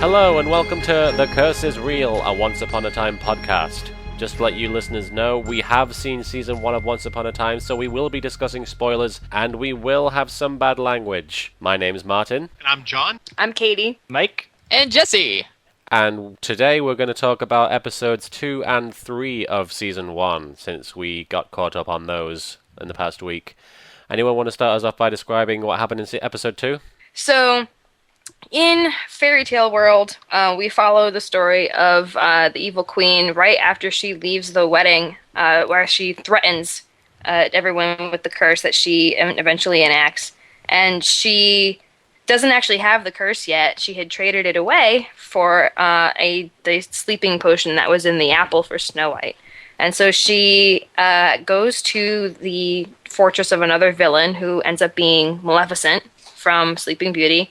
Hello and welcome to The Curse is Real, a Once Upon a Time podcast. Just to let you listeners know, we have seen Season 1 of Once Upon a Time, so we will be discussing spoilers, and we will have some bad language. My name's Martin. And I'm John. I'm Katie. Mike. And Jesse. And today we're going to talk about episodes 2 and 3 of Season 1, since we got caught up on those in the past week. Anyone want to start us off by describing what happened in episode 2? So, in fairy tale world, we follow the story of the evil queen right after she leaves the wedding, where she threatens everyone with the curse that she eventually enacts. And she doesn't actually have the curse yet. She had traded it away for the sleeping potion that was in the apple for Snow White. And so she goes to the fortress of another villain who ends up being Maleficent from Sleeping Beauty.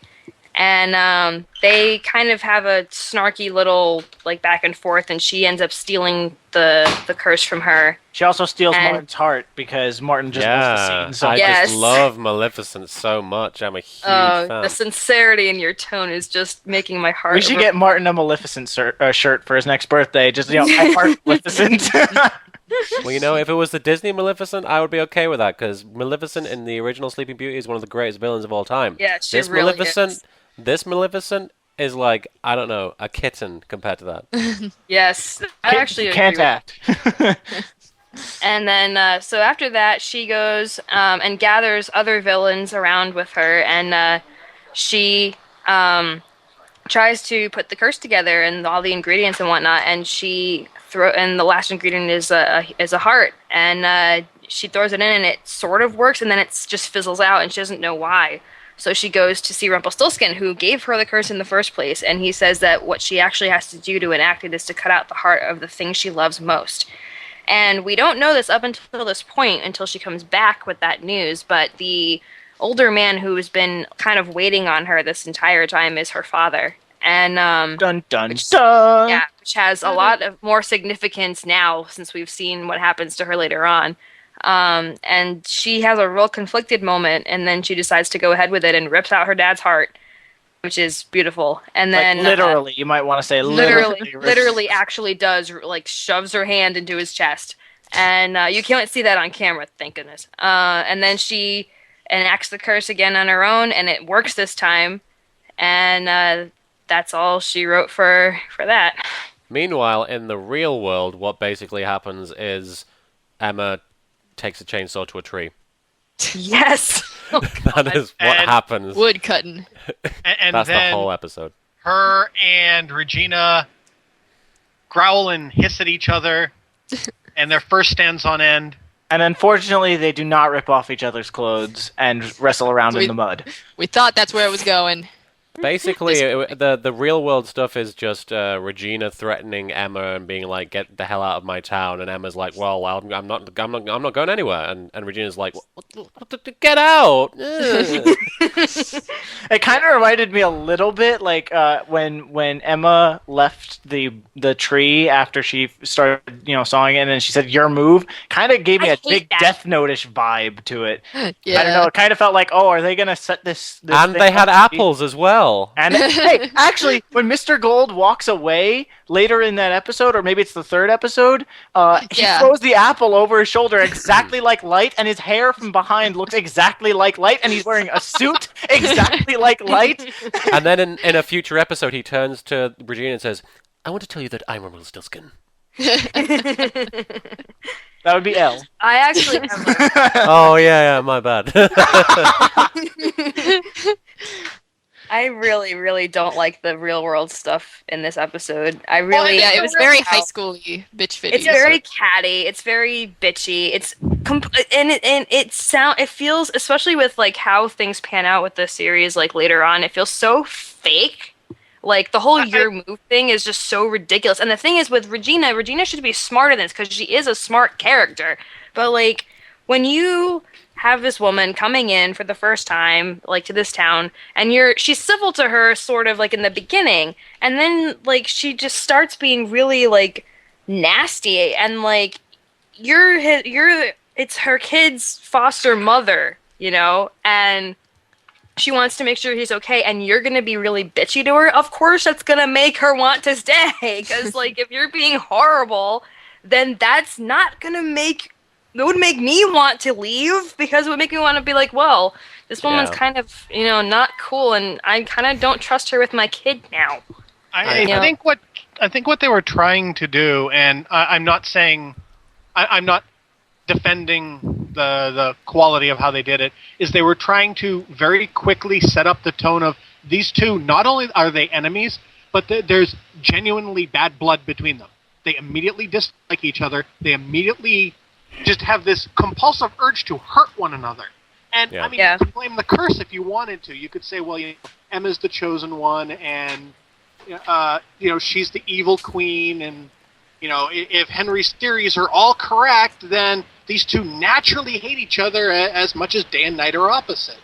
And they kind of have a snarky little back and forth, and she ends up stealing the curse from her. She also steals Martin's heart because Martin just loves the scene. So I just love Maleficent so much. I'm a huge fan. The sincerity in your tone is just making my heart. We should get Martin a Maleficent shirt for his next birthday. Just I heart Maleficent. Well, if it was the Disney Maleficent, I would be okay with that, because Maleficent in the original Sleeping Beauty is one of the greatest villains of all time. Yeah, she really is. This Maleficent is I don't know, a kitten compared to that. Yes, I actually can't act. And then, so after that, she goes and gathers other villains around with her, and she tries to put the curse together and all the ingredients and whatnot. And and the last ingredient is a heart, and she throws it in, and it sort of works, and then it just fizzles out, and she doesn't know why. So she goes to see Rumpelstiltskin, who gave her the curse in the first place, and he says that what she actually has to do to enact it is to cut out the heart of the thing she loves most. And we don't know this up until this point, until she comes back with that news, but the older man who's been kind of waiting on her this entire time is her father. And dun dun dun. Yeah, which has a lot of more significance now since we've seen what happens to her later on. And she has a real conflicted moment, and then she decides to go ahead with it and rips out her dad's heart, which is beautiful. And then literally, you might want to say literally actually does, shoves her hand into his chest. And you can't see that on camera, thank goodness. And then she enacts the curse again on her own, and it works this time. And that's all she wrote for that. Meanwhile, in the real world, what basically happens is Emma takes a chainsaw to a tree. Yes! That is what happens. Wood cutting. And that's then the whole episode. Her and Regina growl and hiss at each other, and their fur stands on end. And unfortunately, they do not rip off each other's clothes and wrestle around in the mud. We thought that's where it was going. Basically, the real world stuff is just Regina threatening Emma and being like, "Get the hell out of my town," and Emma's like, "Well, I'm not going anywhere," and Regina's like, "Get out!" It kind of reminded me a little bit when Emma left the tree after she started sawing it, and then she said, "Your move." Kind of gave me a big Death Note-ish vibe to it. Yeah. I don't know. It kind of felt like, oh, are they gonna set this and thing they had up apples as well. And hey, actually, when Mr. Gold walks away later in that episode, or maybe it's the third episode, he throws the apple over his shoulder exactly like Light, and his hair from behind looks exactly like Light, and he's wearing a suit exactly like Light. And then in a future episode, he turns to Regina and says, "I want to tell you that I'm Rumpelstiltskin." That would be L. I actually have Oh, yeah, my bad. I really, really don't like the real world stuff in this episode. It was very high school-y, bitch fitty. It's very catty. It's very bitchy. It feels, especially with how things pan out with the series later on, it feels so fake. The whole your move thing is just so ridiculous. And the thing is with Regina should be smarter than this because she is a smart character. But when you have this woman coming in for the first time, to this town, and she's civil to her sort of in the beginning, and then she just starts being really nasty, and it's her kid's foster mother, and she wants to make sure he's okay, and you're gonna be really bitchy to her. Of course, that's gonna make her want to stay. Because like, if you're being horrible, then that's not gonna make. It would make me want to leave because it would make me want to be like, well, this woman's kind of not cool, and I kind of don't trust her with my kid now. I think what they were trying to do, and I'm not saying I'm not defending the quality of how they did it, is they were trying to very quickly set up the tone of these two. Not only are they enemies, but there's genuinely bad blood between them. They immediately dislike each other. They immediately just have this compulsive urge to hurt one another. And I mean, you could blame the curse if you wanted to. You could say, well, Emma's the chosen one, and she's the evil queen, and if Henry's theories are all correct, then these two naturally hate each other as much as day and night are opposite.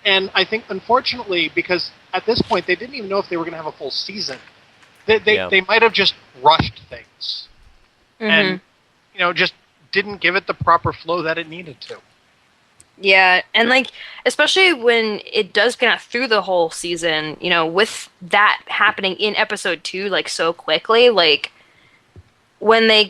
And I think, unfortunately, because at this point they didn't even know if they were going to have a full season, they might have just rushed things, and just didn't give it the proper flow that it needed to. Yeah, and like, especially when it does get through the whole season, with that happening in episode 2, like, so quickly, like, when they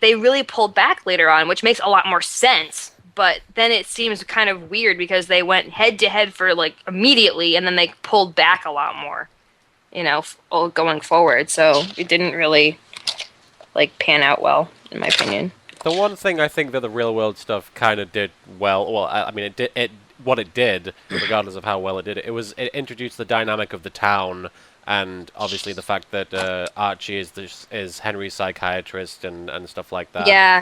really pulled back later on, which makes a lot more sense, but then it seems kind of weird because they went head to head for, like, immediately, and then they pulled back a lot more, going forward, so it didn't really, like, pan out well, in my opinion. The one thing I think that the real world stuff kind of did well, I mean, what it did, regardless of how well it did it, it introduced the dynamic of the town, and obviously the fact that Archie is Henry's psychiatrist and stuff like that. Yeah.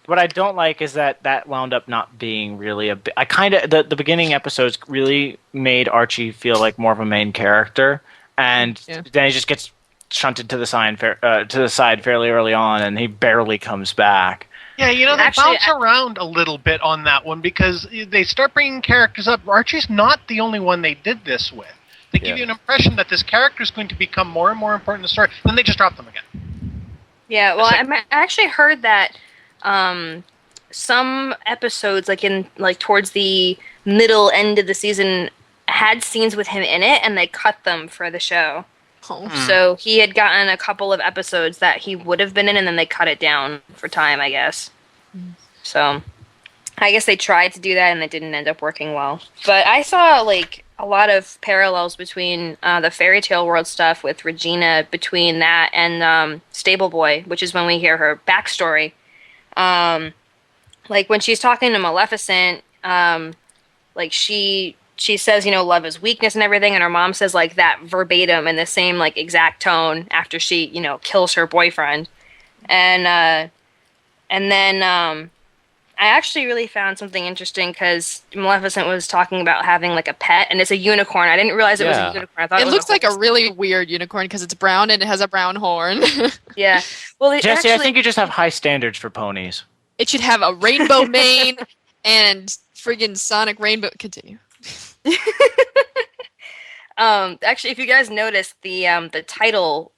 What I don't like is that wound up not being really I kind of the beginning episodes really made Archie feel like more of a main character, and then he just gets shunted to the side fairly early on, and he barely comes back. Yeah, they bounce around a little bit on that one because they start bringing characters up. Archie's not the only one they did this with. They give you an impression that this character is going to become more and more important in the story, then they just drop them again. Yeah, well, I actually heard that some episodes, towards the middle end of the season, had scenes with him in it, and they cut them for the show. Oh. So he had gotten a couple of episodes that he would have been in, and then they cut it down for time, I guess. So I guess they tried to do that, and it didn't end up working well. But I saw, like, a lot of parallels between the fairy tale world stuff with Regina, between that and Stable Boy, which is when we hear her backstory. Like, when she's talking to Maleficent, like, she says, love is weakness and everything, and her mom says, like, that verbatim in the same, like, exact tone after she, kills her boyfriend. And then I actually really found something interesting because Maleficent was talking about having, like, a pet, and it's a unicorn. I didn't realize it was a unicorn. I thought it looks like a really weird unicorn because it's brown and it has a brown horn. Yeah. Well, Jesse, I think you just have high standards for ponies. It should have a rainbow mane and friggin' Sonic Rainbow. Continue. Actually, if you guys noticed, the title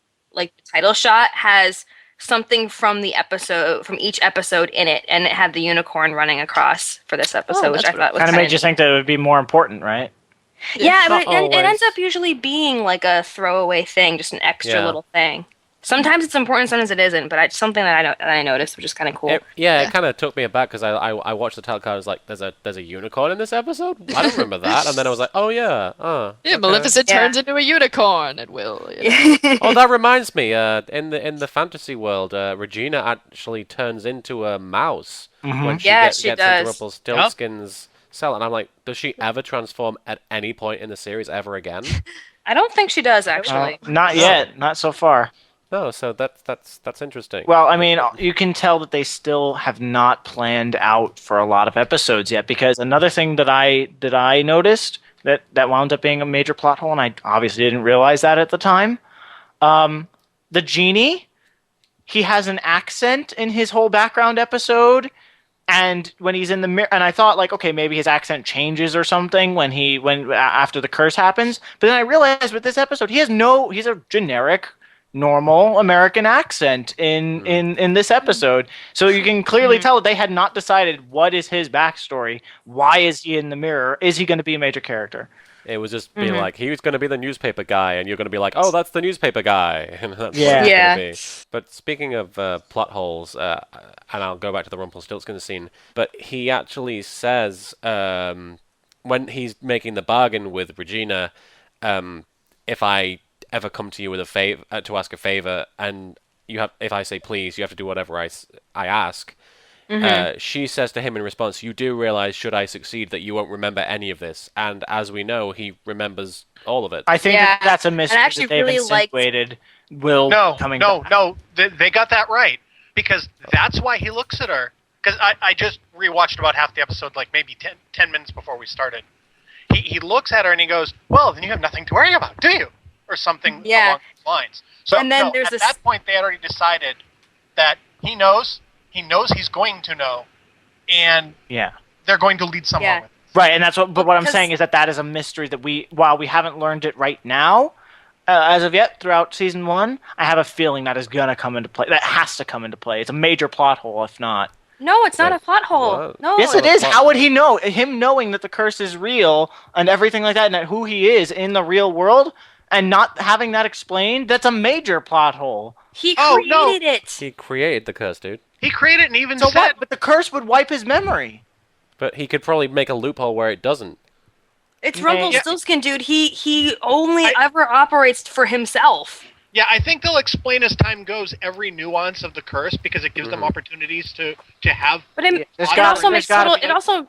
shot has something from each episode in it, and it had the unicorn running across for this episode, which I thought was kind of made you think that it would be more important, right? Yeah, but it ends up usually being like a throwaway thing, just an extra little thing. Sometimes it's important, sometimes it isn't, but it's something that I noticed, which is kind of cool. It kind of took me aback because I watched the title card. I was like, "There's a unicorn in this episode? I don't remember that." And then I was like, "Oh yeah, okay. Maleficent turns into a unicorn at will." Oh, that reminds me. In the fantasy world, Regina actually turns into a mouse when she gets into Rumpelstiltskin's cell, and I'm like, does she ever transform at any point in the series ever again? I don't think she does, actually. Not yet, not so far. No, so that's interesting. Well, I mean, you can tell that they still have not planned out for a lot of episodes yet, because another thing that I noticed that wound up being a major plot hole, and I obviously didn't realize that at the time, the genie, he has an accent in his whole background episode, and when he's in the mirror, and I thought, like, okay, maybe his accent changes or something when after the curse happens, but then I realized with this episode, he's a generic, normal American accent in this episode. So you can clearly tell that they had not decided what is his backstory. Why is he in the mirror? Is he going to be a major character? It was just be like, he's going to be the newspaper guy, and you're going to be like, oh, that's the newspaper guy. And that's Yeah. what it's Yeah. going to be. But speaking of plot holes, and I'll go back to the Rumpelstiltskin scene, but he actually says, when he's making the bargain with Regina, if I ever come to you with a favor, to ask a favor, and if I say please, you have to do whatever I ask. She says to him in response, you do realize, should I succeed, that you won't remember any of this. And as we know, he remembers all of it. I think that's a mystery actually that they've really liked- insinuated will coming back. No, they got that right. Because that's why he looks at her. Because I just rewatched about half the episode, like maybe 10 minutes before we started. He looks at her and he goes, well, then you have nothing to worry about, do you? Or something along those lines. So and then there's at that point, they had already decided that he knows he's going to know, and they're going to lead somewhere with it. Right, and that's what. But what I'm saying is that is a mystery that while we haven't learned it right now, as of yet throughout season 1, I have a feeling that is gonna come into play. That has to come into play. It's a major plot hole, if not. No, it's not a plot hole. What? No. Yes, it is. How would he know? Him knowing that the curse is real and everything like that, and that who he is in the real world, and not having that explained, that's a major plot hole. He created it. He created the curse, dude. He created it and even So said... what? But the curse would wipe his memory. But he could probably make a loophole where it doesn't. It's Rumpelstiltskin, dude. He only ever operates for himself. Yeah, I think they'll explain as time goes every nuance of the curse because it gives them opportunities to have. But it also makes total. It also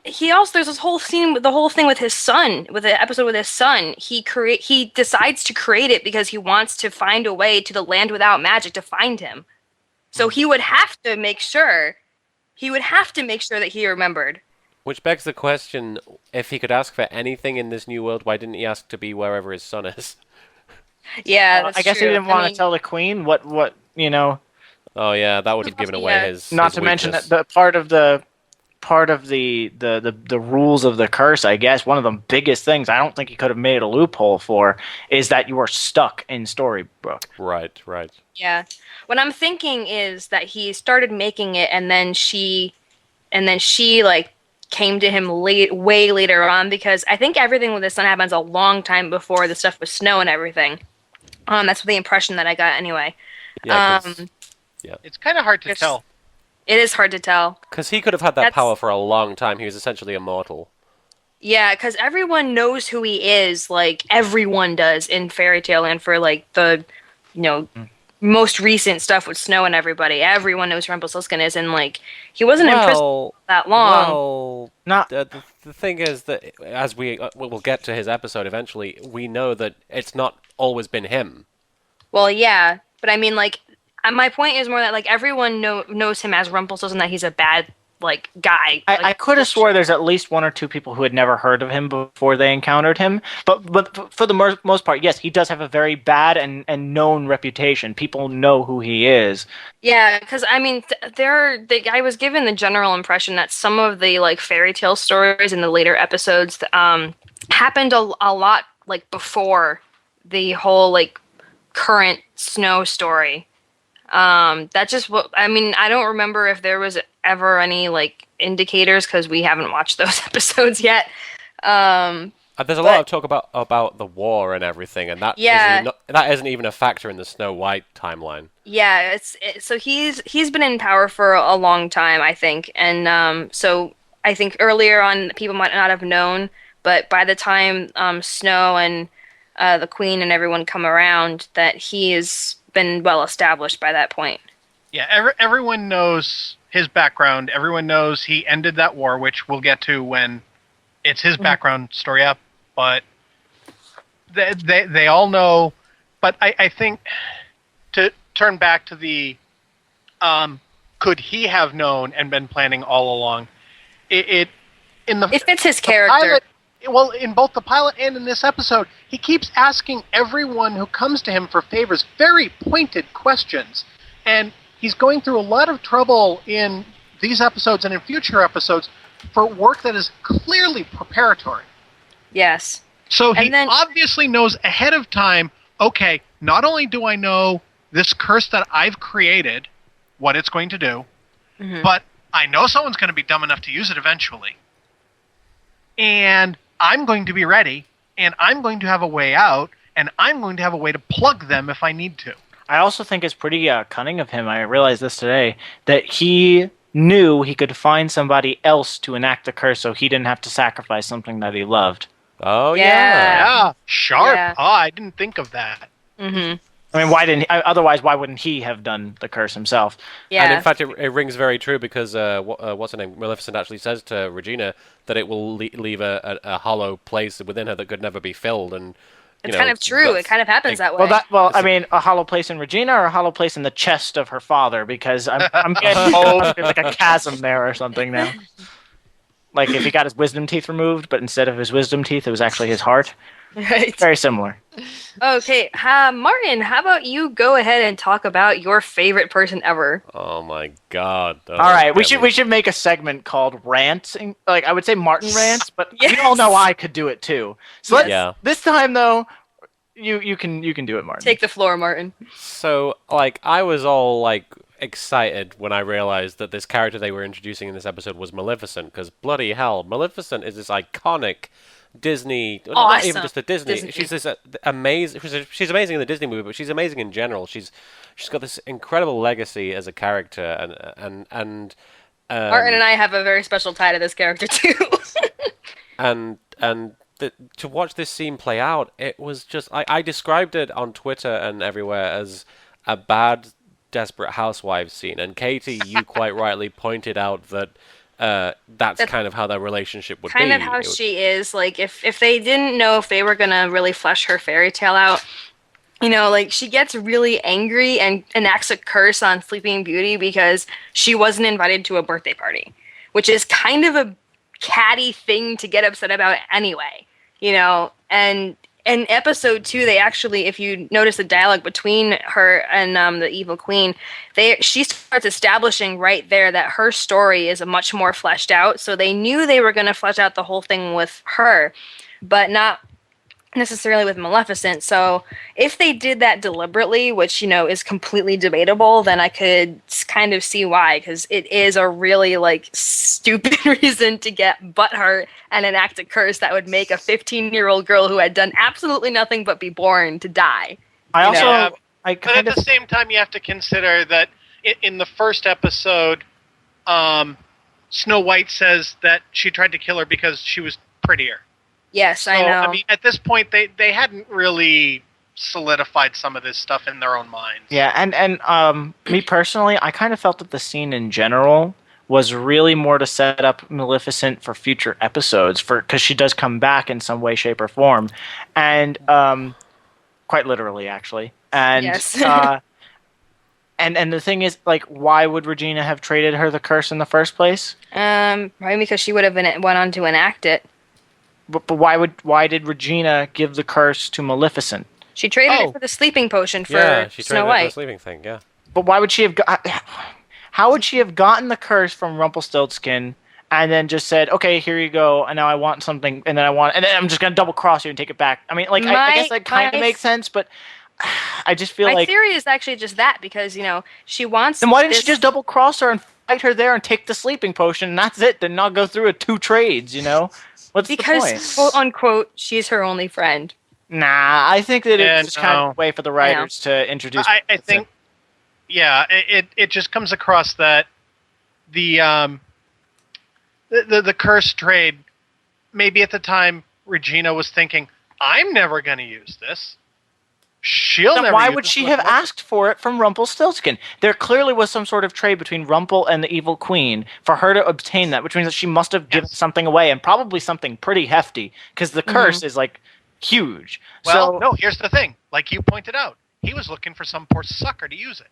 there's this whole scene with the whole thing with his son, with the episode with his son. He decides to create it because he wants to find a way to the land without magic to find him. So he would have to make sure. He would have to make sure that he remembered. Which begs the question: if he could ask for anything in this new world, why didn't he ask to be wherever his son is? Yeah, that's I guess true. he didn't want to tell the queen what you know. Oh yeah, that would have given away his. Not to mention that the part of the rules of the curse, I guess one of the biggest things I don't think he could have made a loophole for is that you are stuck in Storybrooke. Right. Yeah. What I'm thinking is that he started making it, and then she like came to him way later on, because I think everything with his son happens a long time before the stuff with Snow and everything. That's the impression that I got anyway. Yeah, it's kind of hard to tell. It is hard to tell. Because he could have had that power for a long time. He was essentially immortal. Yeah, because everyone knows who he is. Like, everyone does in Fairy Tale, and for, like, the, most recent stuff with Snow and everybody. Everyone knows who Rumpelstiltskin is, and, like, he wasn't in prison that long. Well, the thing is that, as we'll get to his episode eventually, we know that it's not always been him. Well, yeah, but I mean, like, my point is more that, like, everyone knows him as Rumpelstiltskin, that he's a bad, like, guy. I could have swore there's at least one or two people who had never heard of him before they encountered him. But for the most part, yes, he does have a very bad and known reputation. People know who he is. Yeah, because, I mean, I was given the general impression that some of the, like, fairy tale stories in the later episodes happened a lot, like, before the whole, like, current Snow story. That's just what I mean. I don't remember if there was ever any like indicators, because we haven't watched those episodes yet. There's a lot of talk about the war and everything, and that isn't even a factor in the Snow White timeline. Yeah, so he's been in power for a long time, I think, and so I think earlier on people might not have known, but by the time Snow and the Queen and everyone come around, that he has been well established by that point. Yeah, everyone knows his background. Everyone knows he ended that war, which we'll get to when it's his background story up. But they all know. But I think to turn back to the could he have known and been planning all along? It fits his character. Well, in both the pilot and in this episode, he keeps asking everyone who comes to him for favors very pointed questions. And he's going through a lot of trouble in these episodes and in future episodes for work that is clearly preparatory. Yes. So he obviously knows ahead of time, okay, not only do I know this curse that I've created, what it's going to do, but I know someone's going to be dumb enough to use it eventually. And I'm going to be ready and I'm going to have a way out, and I'm going to have a way to plug them if I need to. I also think it's pretty cunning of him, I realized this today, that he knew he could find somebody else to enact the curse so he didn't have to sacrifice something that he loved. Oh, Yeah. Yeah, sharp. Yeah. Oh, I didn't think of that. Mm-hmm. I mean, why didn't otherwise? Why wouldn't he have done the curse himself? Yeah. And in fact, it rings very true because what's her name? Maleficent actually says to Regina that it will leave a hollow place within her that could never be filled. And it's kind of true. It kind of happens that way. I mean, a hollow place in Regina or a hollow place in the chest of her father, because I'm getting there's like a chasm there or something now. Like if he got his wisdom teeth removed, but instead of his wisdom teeth, it was actually his heart. Right. Very similar. Okay, Martin, how about you go ahead and talk about your favorite person ever? Oh my God! All right, we should make a segment called rants. Like I would say Martin rants, but Yes. we all know I could do it too. So let's, Yeah. this time though, you can do it, Martin. Take the floor, Martin. So, like, I was all like excited when I realized that this character they were introducing in this episode was Maleficent, because bloody hell, Maleficent is this iconic Disney, not even just a Disney. She's this amazing. She's amazing in the Disney movie, but she's amazing in general. She's got this incredible legacy as a character, and Martin and I have a very special tie to this character too. to watch this scene play out, it was just I described it on Twitter and everywhere as a bad Desperate Housewives scene, and Katie, you quite rightly pointed out that. That's kind of how their relationship would be. Kind of how she is. Like, if they didn't know if they were going to really flesh her fairy tale out, you know, like, she gets really angry and enacts a curse on Sleeping Beauty because she wasn't invited to a birthday party, which is kind of a catty thing to get upset about anyway, you know. And in episode 2, they actually, if you notice the dialogue between her and the evil queen, she starts establishing right there that her story is much more fleshed out. So they knew they were going to flesh out the whole thing with her, but not necessarily with Maleficent. So if they did that deliberately, which, you know, is completely debatable, then I could kind of see why, because it is a really, like, stupid reason to get butthurt and enact a curse that would make a 15-year-old girl who had done absolutely nothing but be born to die. But at the same time, you have to consider that in the first episode, Snow White says that she tried to kill her because she was prettier. Yes, So, I know. I mean, at this point, they hadn't really solidified some of this stuff in their own minds. Yeah, and me personally, I kind of felt that the scene in general was really more to set up Maleficent for future episodes, because she does come back in some way, shape, or form, and quite literally, actually. And Yes. and the thing is, like, why would Regina have traded her the curse in the first place? Probably because she would have went on to enact it. But why did Regina give the curse to Maleficent? She traded it for the sleeping potion for she Snow traded it for White. the sleeping thing. Yeah. But why would she have how would she have gotten the curse from Rumpelstiltskin and then just said, "Okay, here you go, and now I want something, and then I'm just gonna double cross you and take it back"? I mean, like, I guess that kind of makes sense, but I just feel my theory is actually just that, because, you know, she wants. Then why didn't she just double cross her and fight her there and take the sleeping potion, and that's it? Then not go through 2 trades, you know? What's the point? Because, quote unquote, she's her only friend. Nah, I think that it's just kind of a way for the writers to introduce. I think, yeah, it just comes across that the curse trade. Maybe at the time Regina was thinking, "I'm never going to use this. She'll Then never." why use would this she with have her." asked for it from Rumpelstiltskin? There clearly was some sort of trade between Rumpel and the Evil Queen for her to obtain that, which means that she must have given something away, and probably something pretty hefty, because the curse is, like, huge. Well, no, here's the thing. Like you pointed out, he was looking for some poor sucker to use it.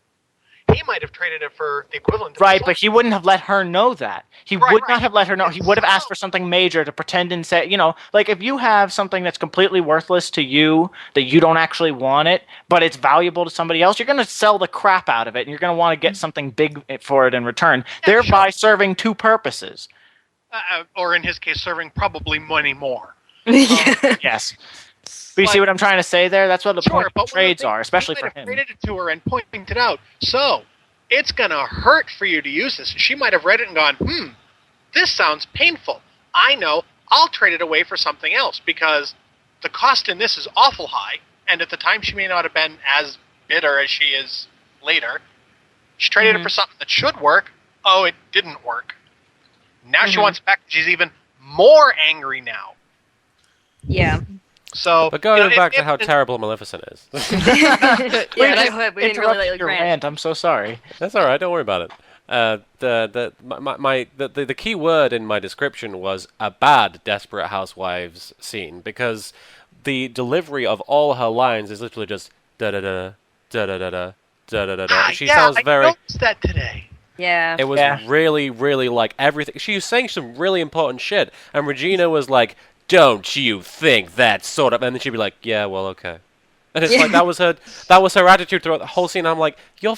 He might have traded it for the equivalent. Right, but he wouldn't have let her know that. He would not have let her know. He would have asked for something major to pretend and say, you know, like, if you have something that's completely worthless to you, that you don't actually want it, but it's valuable to somebody else, you're going to sell the crap out of it, and you're going to want to get something big for it in return, thereby serving 2 purposes. Or in his case, serving probably many more. Yes. But you see what I'm trying to say there? That's what the point of trades are, especially for him. He might have traded it to her and pointed it out. So, it's going to hurt for you to use this. She might have read it and gone, this sounds painful. I know. I'll trade it away for something else, because the cost in this is awful high, and at the time she may not have been as bitter as she is later. She traded it for something that should work. Oh, it didn't work. Now she wants it back. She's even more angry now. Yeah. So, But going back to how terrible Maleficent is. Yeah, we didn't really Interrupted like your rant. rant. I'm so sorry. That's all right. Don't worry about it. The key word in my description was a bad Desperate Housewives scene, because the delivery of all her lines is literally just da da da da da da da da da da. She sounds very. I noticed that today. Yeah. It was really, really like everything. She was saying some really important shit, and Regina was like, "Don't you think that sort of?" And then she'd be like, "Yeah, well, okay." And it's like that was her attitude throughout the whole scene. I'm like, "You're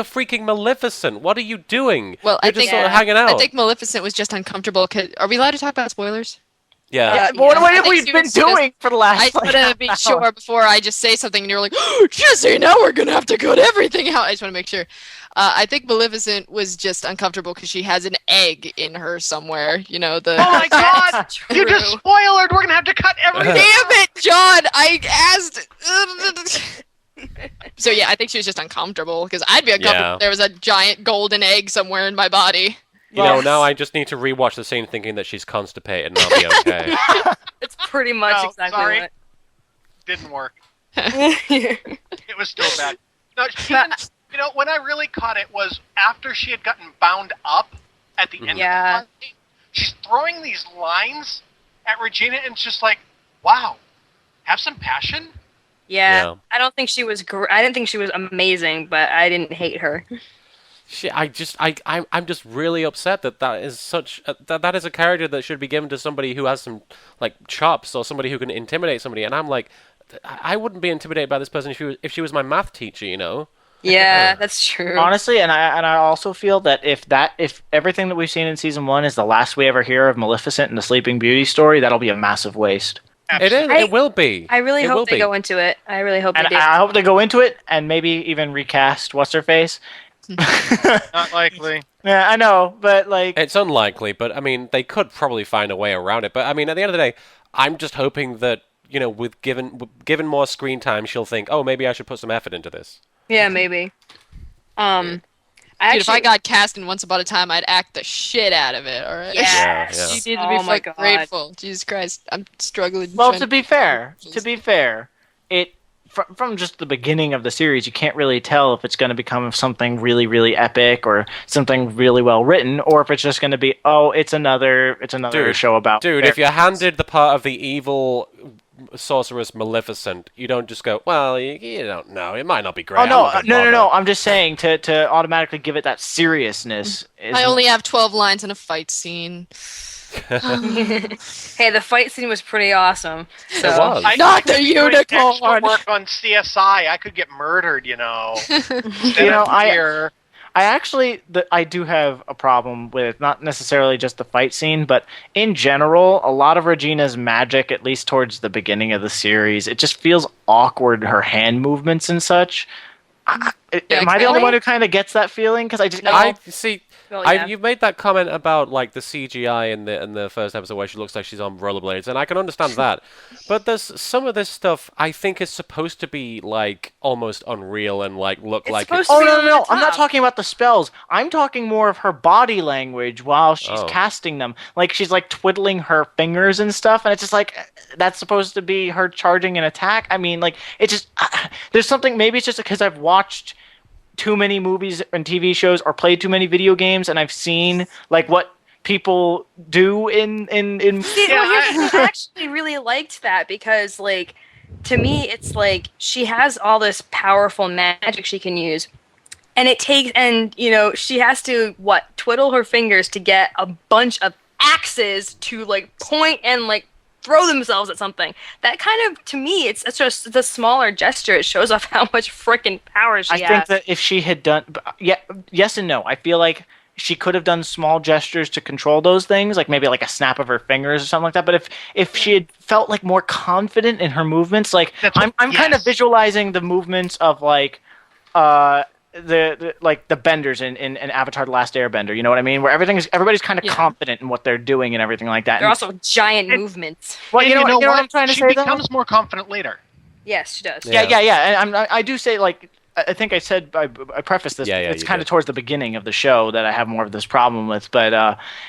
freaking Maleficent. What are you doing? Well, You're just sort of hanging out." I think Maleficent was just uncomfortable. Are we allowed to talk about spoilers? Yeah. What have I we think she been was just- doing for the last? I want to be sure before I just say something and you're like, oh, Jesse, now we're going to have to cut everything out. I just want to make sure. I think Maleficent was just uncomfortable because she has an egg in her somewhere. You know, the... Oh my god! True. You just spoiled! We're gonna have to cut everything! Damn it, John! I asked... So yeah, I think she was just uncomfortable because I'd be uncomfortable if there was a giant golden egg somewhere in my body. You know, now I just need to rewatch the scene thinking that she's constipated and I'll be okay. It's pretty much No, exactly sorry. what. Didn't work. Yeah. It was still bad. No, you know, when I really caught it was after she had gotten bound up at the end Yeah. of the fight. She's throwing these lines at Regina, and it's just like, wow, have some passion. Yeah. I don't think she was. I didn't think she was amazing, but I didn't hate her. I'm just really upset that is such that is a character that should be given to somebody who has some like chops or somebody who can intimidate somebody, and I'm like, I wouldn't be intimidated by this person if she was my math teacher, you know. Yeah, that's true. Honestly, and I also feel that if everything that we've seen in season 1 is the last we ever hear of Maleficent and the Sleeping Beauty story, that'll be a massive waste. It is. It will be. I really It hope will they be. go into it. I really hope And they do. I hope they go into it and maybe even recast what's her face. Not likely. Yeah, I know, but like It's unlikely, but I mean, they could probably find a way around it. But I mean, at the end of the day, I'm just hoping that, you know, with given more screen time, she'll think, oh, maybe I should put some effort into this. Yeah, maybe. Dude, if I got cast in Once Upon a Time, I'd act the shit out of it, alright? Yes. You need to Oh be my fucking God. grateful. Jesus Christ, I'm struggling. well, trying to be fair, it from just the beginning of the series, you can't really tell if it's going to become something really, really epic or something really well written, or if it's just going to be, oh, it's another show about. Dude, if you're handed the part of the evil sorceress Maleficent, you don't just go, well, you don't know, it might not be great. Oh no, I'm not gonna no! bother." I'm just saying to automatically give it that seriousness. I only have 12 lines in a fight scene. Hey, the fight scene was pretty awesome. So. It was. Not the could be doing extra unicorn. work on CSI. I could get murdered, you know. You know, here. I actually, I do have a problem with not necessarily just the fight scene, but in general, a lot of Regina's magic, at least towards the beginning of the series, it just feels awkward, her hand movements and such. Am I the only one who kind of gets that feeling? Because I see. Well, yeah. You've made that comment about like the CGI in the first episode where she looks like she's on rollerblades, and I can understand that. But there's some of this stuff I think is supposed to be like almost unreal and like look It's like supposed it's. to be no! over the I'm not top. talking about the spells. I'm talking more of her body language while she's Oh. casting them. Like she's like twiddling her fingers and stuff, and it's just like that's supposed to be her charging an attack. I mean, like it just there's something. Maybe it's just because I've watched too many movies and TV shows or played too many video games, and I've seen like what people do in See, well, here's the thing. I actually really liked that because, like, to me, it's like she has all this powerful magic she can use, and you know, she has to twiddle her fingers to get a bunch of axes to like point and like throw themselves at something. That kind of, to me, it's just the smaller gesture. It shows off how much freaking power she has. I think that if she had done, yes and no. I feel like she could have done small gestures to control those things, like maybe like a snap of her fingers or something like that. But if she had felt like more confident in her movements, like I'm kind of visualizing the movements of like the benders in Avatar: The Last Airbender. You know what I mean? Where everybody's kind of confident in what they're doing and everything like that. They're also giant movements. Well, you know what I'm trying to say. She becomes more confident later. Yes, she does. Yeah. And I do say, like, I think I said I prefaced this. It's kind of towards the beginning of the show that I have more of this problem with, but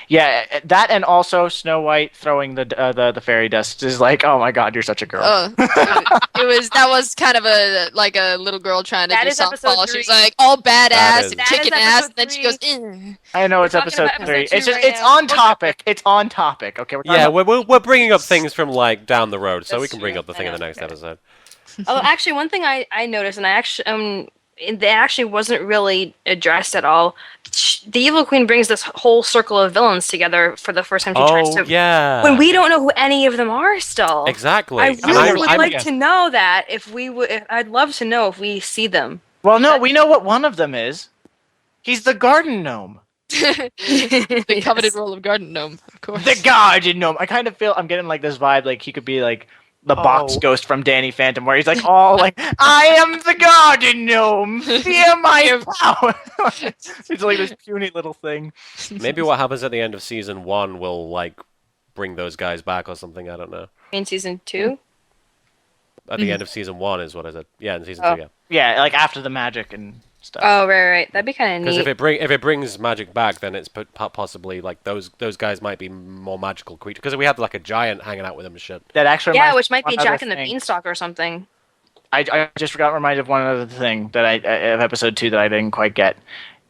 that and also Snow White throwing the fairy dust is like, oh my god, you're such a girl. That was kind of a little girl trying to do softball. She was like all badass and kicking ass, and then she goes. I know it's episode 3. It's just it's on topic. It's on topic. Okay. We're bringing up things from like down the road, so we can bring up the thing in the next episode. Oh, actually, one thing I noticed, and it actually wasn't really addressed at all. The Evil Queen brings this whole circle of villains together for the first time. She tries to, when we don't know who any of them are still. Exactly. I really would like to know that. I'd love to know if we see them. Well, no, we know what one of them is. He's the garden gnome. The coveted role of garden gnome, of course. The garden gnome. I kind of feel I'm getting like this vibe, like he could be like the box ghost from Danny Phantom, where he's like all like, I am the garden gnome, fear my power. It's like this puny little thing. Maybe what happens at the end of season 1 will like bring those guys back or something. I don't know. In season 2? At the end of season 1 is what I said. Yeah, in season 2, yeah. Yeah, like after the magic and stuff. Oh, right. That'd be kind of neat. Because if it brings magic back, then it's possibly like those guys might be more magical creatures. Because we had like a giant hanging out with them and shit. That actually which might be Jack and the Beanstalk or something. I just forgot reminded of one other thing that of episode 2 that I didn't quite get.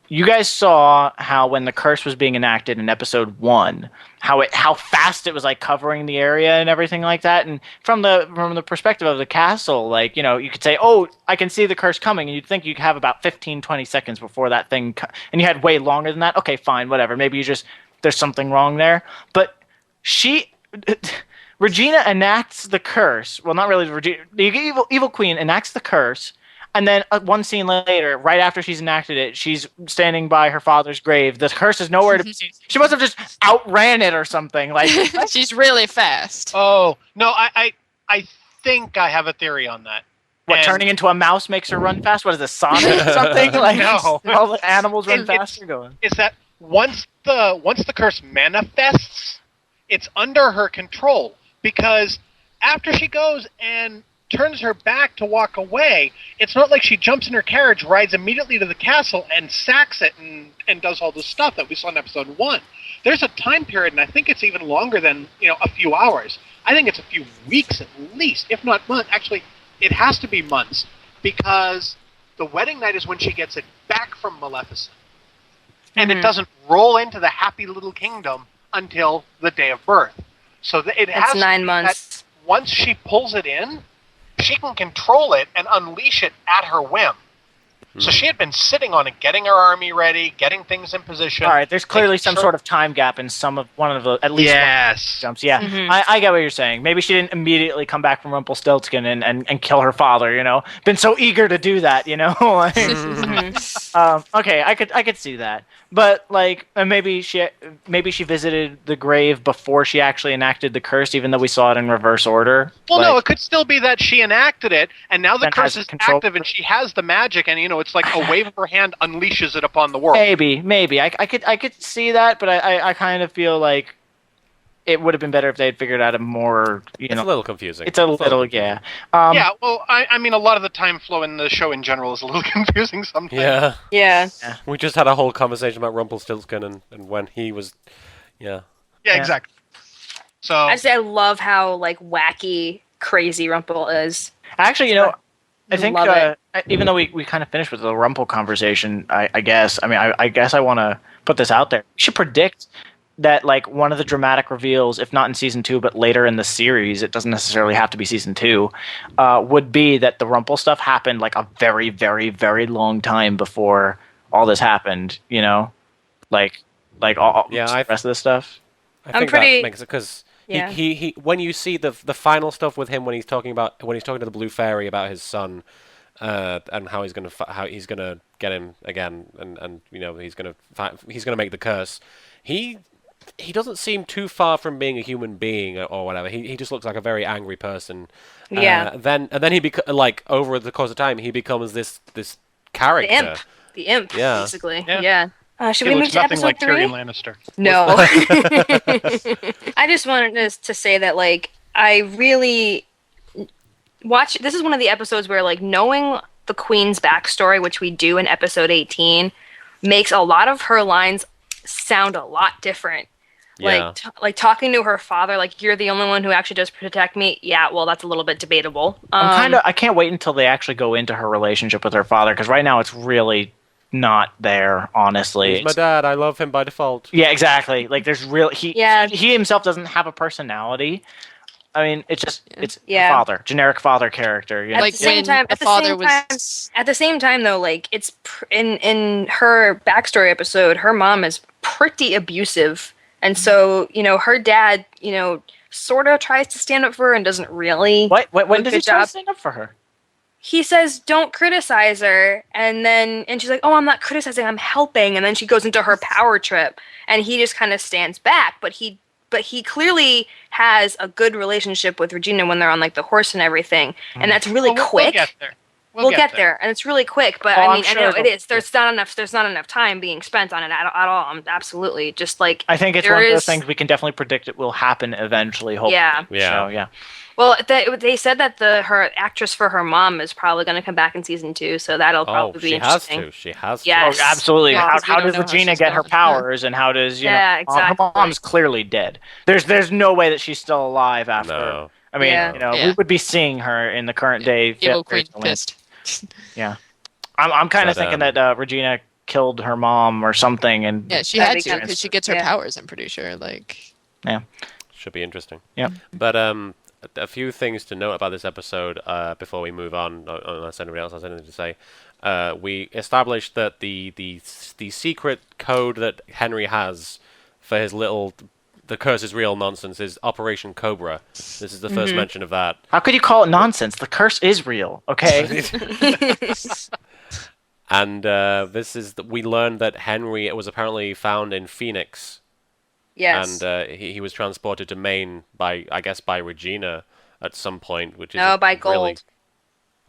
You guys saw how when the curse was being enacted in episode 1, how fast it was like covering the area and everything like that. And from the perspective of the castle, like, you know, you could say, oh, I can see the curse coming, and you'd think you'd have about 15-20 seconds before that thing and you had way longer than that. Okay, fine, whatever. Maybe there's something wrong there. But Regina enacts the curse. Well, not really Regina. The evil queen enacts the curse. And then one scene later, right after she's enacted it, she's standing by her father's grave. The curse is nowhere to be seen. She must have just outran it or something. Like she's really fast. Oh no, I think I have a theory on that. What, turning into a mouse makes her run fast? What is this, Sonic or something? Like no. All the animals run faster going. Is that once the curse manifests, it's under her control, because after she goes and turns her back to walk away, it's not like she jumps in her carriage, rides immediately to the castle, and sacks it and does all this stuff that we saw in episode 1. There's a time period, and I think it's even longer than a few hours. I think it's a few weeks at least, if not months. Actually, it has to be months, because the wedding night is when she gets it back from Maleficent. And it doesn't roll into the happy little kingdom until the day of birth. So it has 9 months. Once she pulls it in, she can control it and unleash it at her whim. So she had been sitting on it, getting her army ready, getting things in position. All right, there's clearly some sort of time gap in one of the, at least one of the jumps. Yeah, I get what you're saying. Maybe she didn't immediately come back from Rumpelstiltskin and kill her father, Been so eager to do that, Okay, I could see that. But like maybe she visited the grave before she actually enacted the curse, even though we saw it in reverse order. Well, no, it could still be that she enacted it, and now the curse is active, and she has the magic, and it's like a wave of her hand unleashes it upon the world. Maybe I could see that, but I kind of feel like it would have been better if they had figured out a more, It's a little confusing. It's a little, yeah. Yeah, well, I mean, a lot of the time flow in the show in general is a little confusing sometimes. Yeah. We just had a whole conversation about Rumpelstiltskin and when he was, Yeah, exactly. So I love how like wacky, crazy Rumple is. Actually, I think even though we kind of finished with the Rumple conversation, I guess. I mean, I guess I want to put this out there. We should predict that like one of the dramatic reveals, if not in season 2, but later in the series, it doesn't necessarily have to be season 2, would be that the Rumple stuff happened like a very, very, very long time before all this happened. Like all the rest of this stuff. I think that makes it because he when you see the final stuff with him when he's talking to the Blue Fairy about his son. And how he's gonna get him again, and he's gonna make the curse. He doesn't seem too far from being a human being or whatever. He just looks like a very angry person. Yeah. Then he over the course of time he becomes this character. The imp, Yeah. basically. Yeah. Yeah. Should He we move looks to nothing episode like 3? Tyrion Lannister. No. I just wanted to say that, like, I really watch. This is one of the episodes where, like, knowing the Queen's backstory, which we do in episode 18, makes a lot of her lines sound a lot different. Yeah. Like talking to her father, like, you're the only one who actually does protect me. Yeah, well, that's a little bit debatable. I can't wait until they actually go into her relationship with her father, because right now it's really not there, honestly. He's my dad. I love him by default. Yeah, exactly. Like, there's real he Yeah. he himself doesn't have a personality. I mean, it's just it's Yeah. father, generic father character. You know? Like, the same when time- the at the father same was... At the same time, though, like, it's in her backstory episode, her mom is pretty abusive, and so, you know, her dad, you know, sort of tries to stand up for her and doesn't really. When does he Good try to job. stand up for her? He says, "Don't criticize her," and she's like, "Oh, I'm not criticizing, I'm helping," and then she goes into her power trip, and he just kind of stands back, but he clearly has a good relationship with Regina when they're on, like, the horse and everything, and that's really Well, quick. We'll get there. We'll get there, and it's really quick. But Oh, I I'm mean, sure I know it'll- it is. There's not enough time being spent on it at all. Absolutely, just like I think it's there one of those is- things we can definitely predict it will happen eventually. Hopefully. Yeah. Yeah. So, yeah. Well, they said that her actress for her mom is probably going to come back in season 2, so that'll Oh, probably be she has interesting. to. She has to. Yes. Oh, absolutely. Yeah, how 'cause we how don't does know how Regina she's get her going. powers, and how does Yeah, her exactly. mom's clearly dead. There's no way that she's still alive after. No. I mean, Yeah. you know, Yeah. we would be seeing her in the current day. Evil Fairy Queen Land. pissed. I'm kind of But, thinking that Regina killed her mom or something, and Yeah, she That'd had be to, kind because she gets her yeah. powers, I'm pretty sure. Like, Should be interesting. Yep. But a few things to note about this episode before we move on, unless anybody else has anything to say. We established that the secret code that Henry has for his little "the curse is real" nonsense is Operation Cobra. This is the first mention of that. how could you call it nonsense? The curse is real, okay? And we learned that Henry was apparently found in Phoenix. Yes. And he was transported to Maine by Regina at some point, which is No, by really... Gold.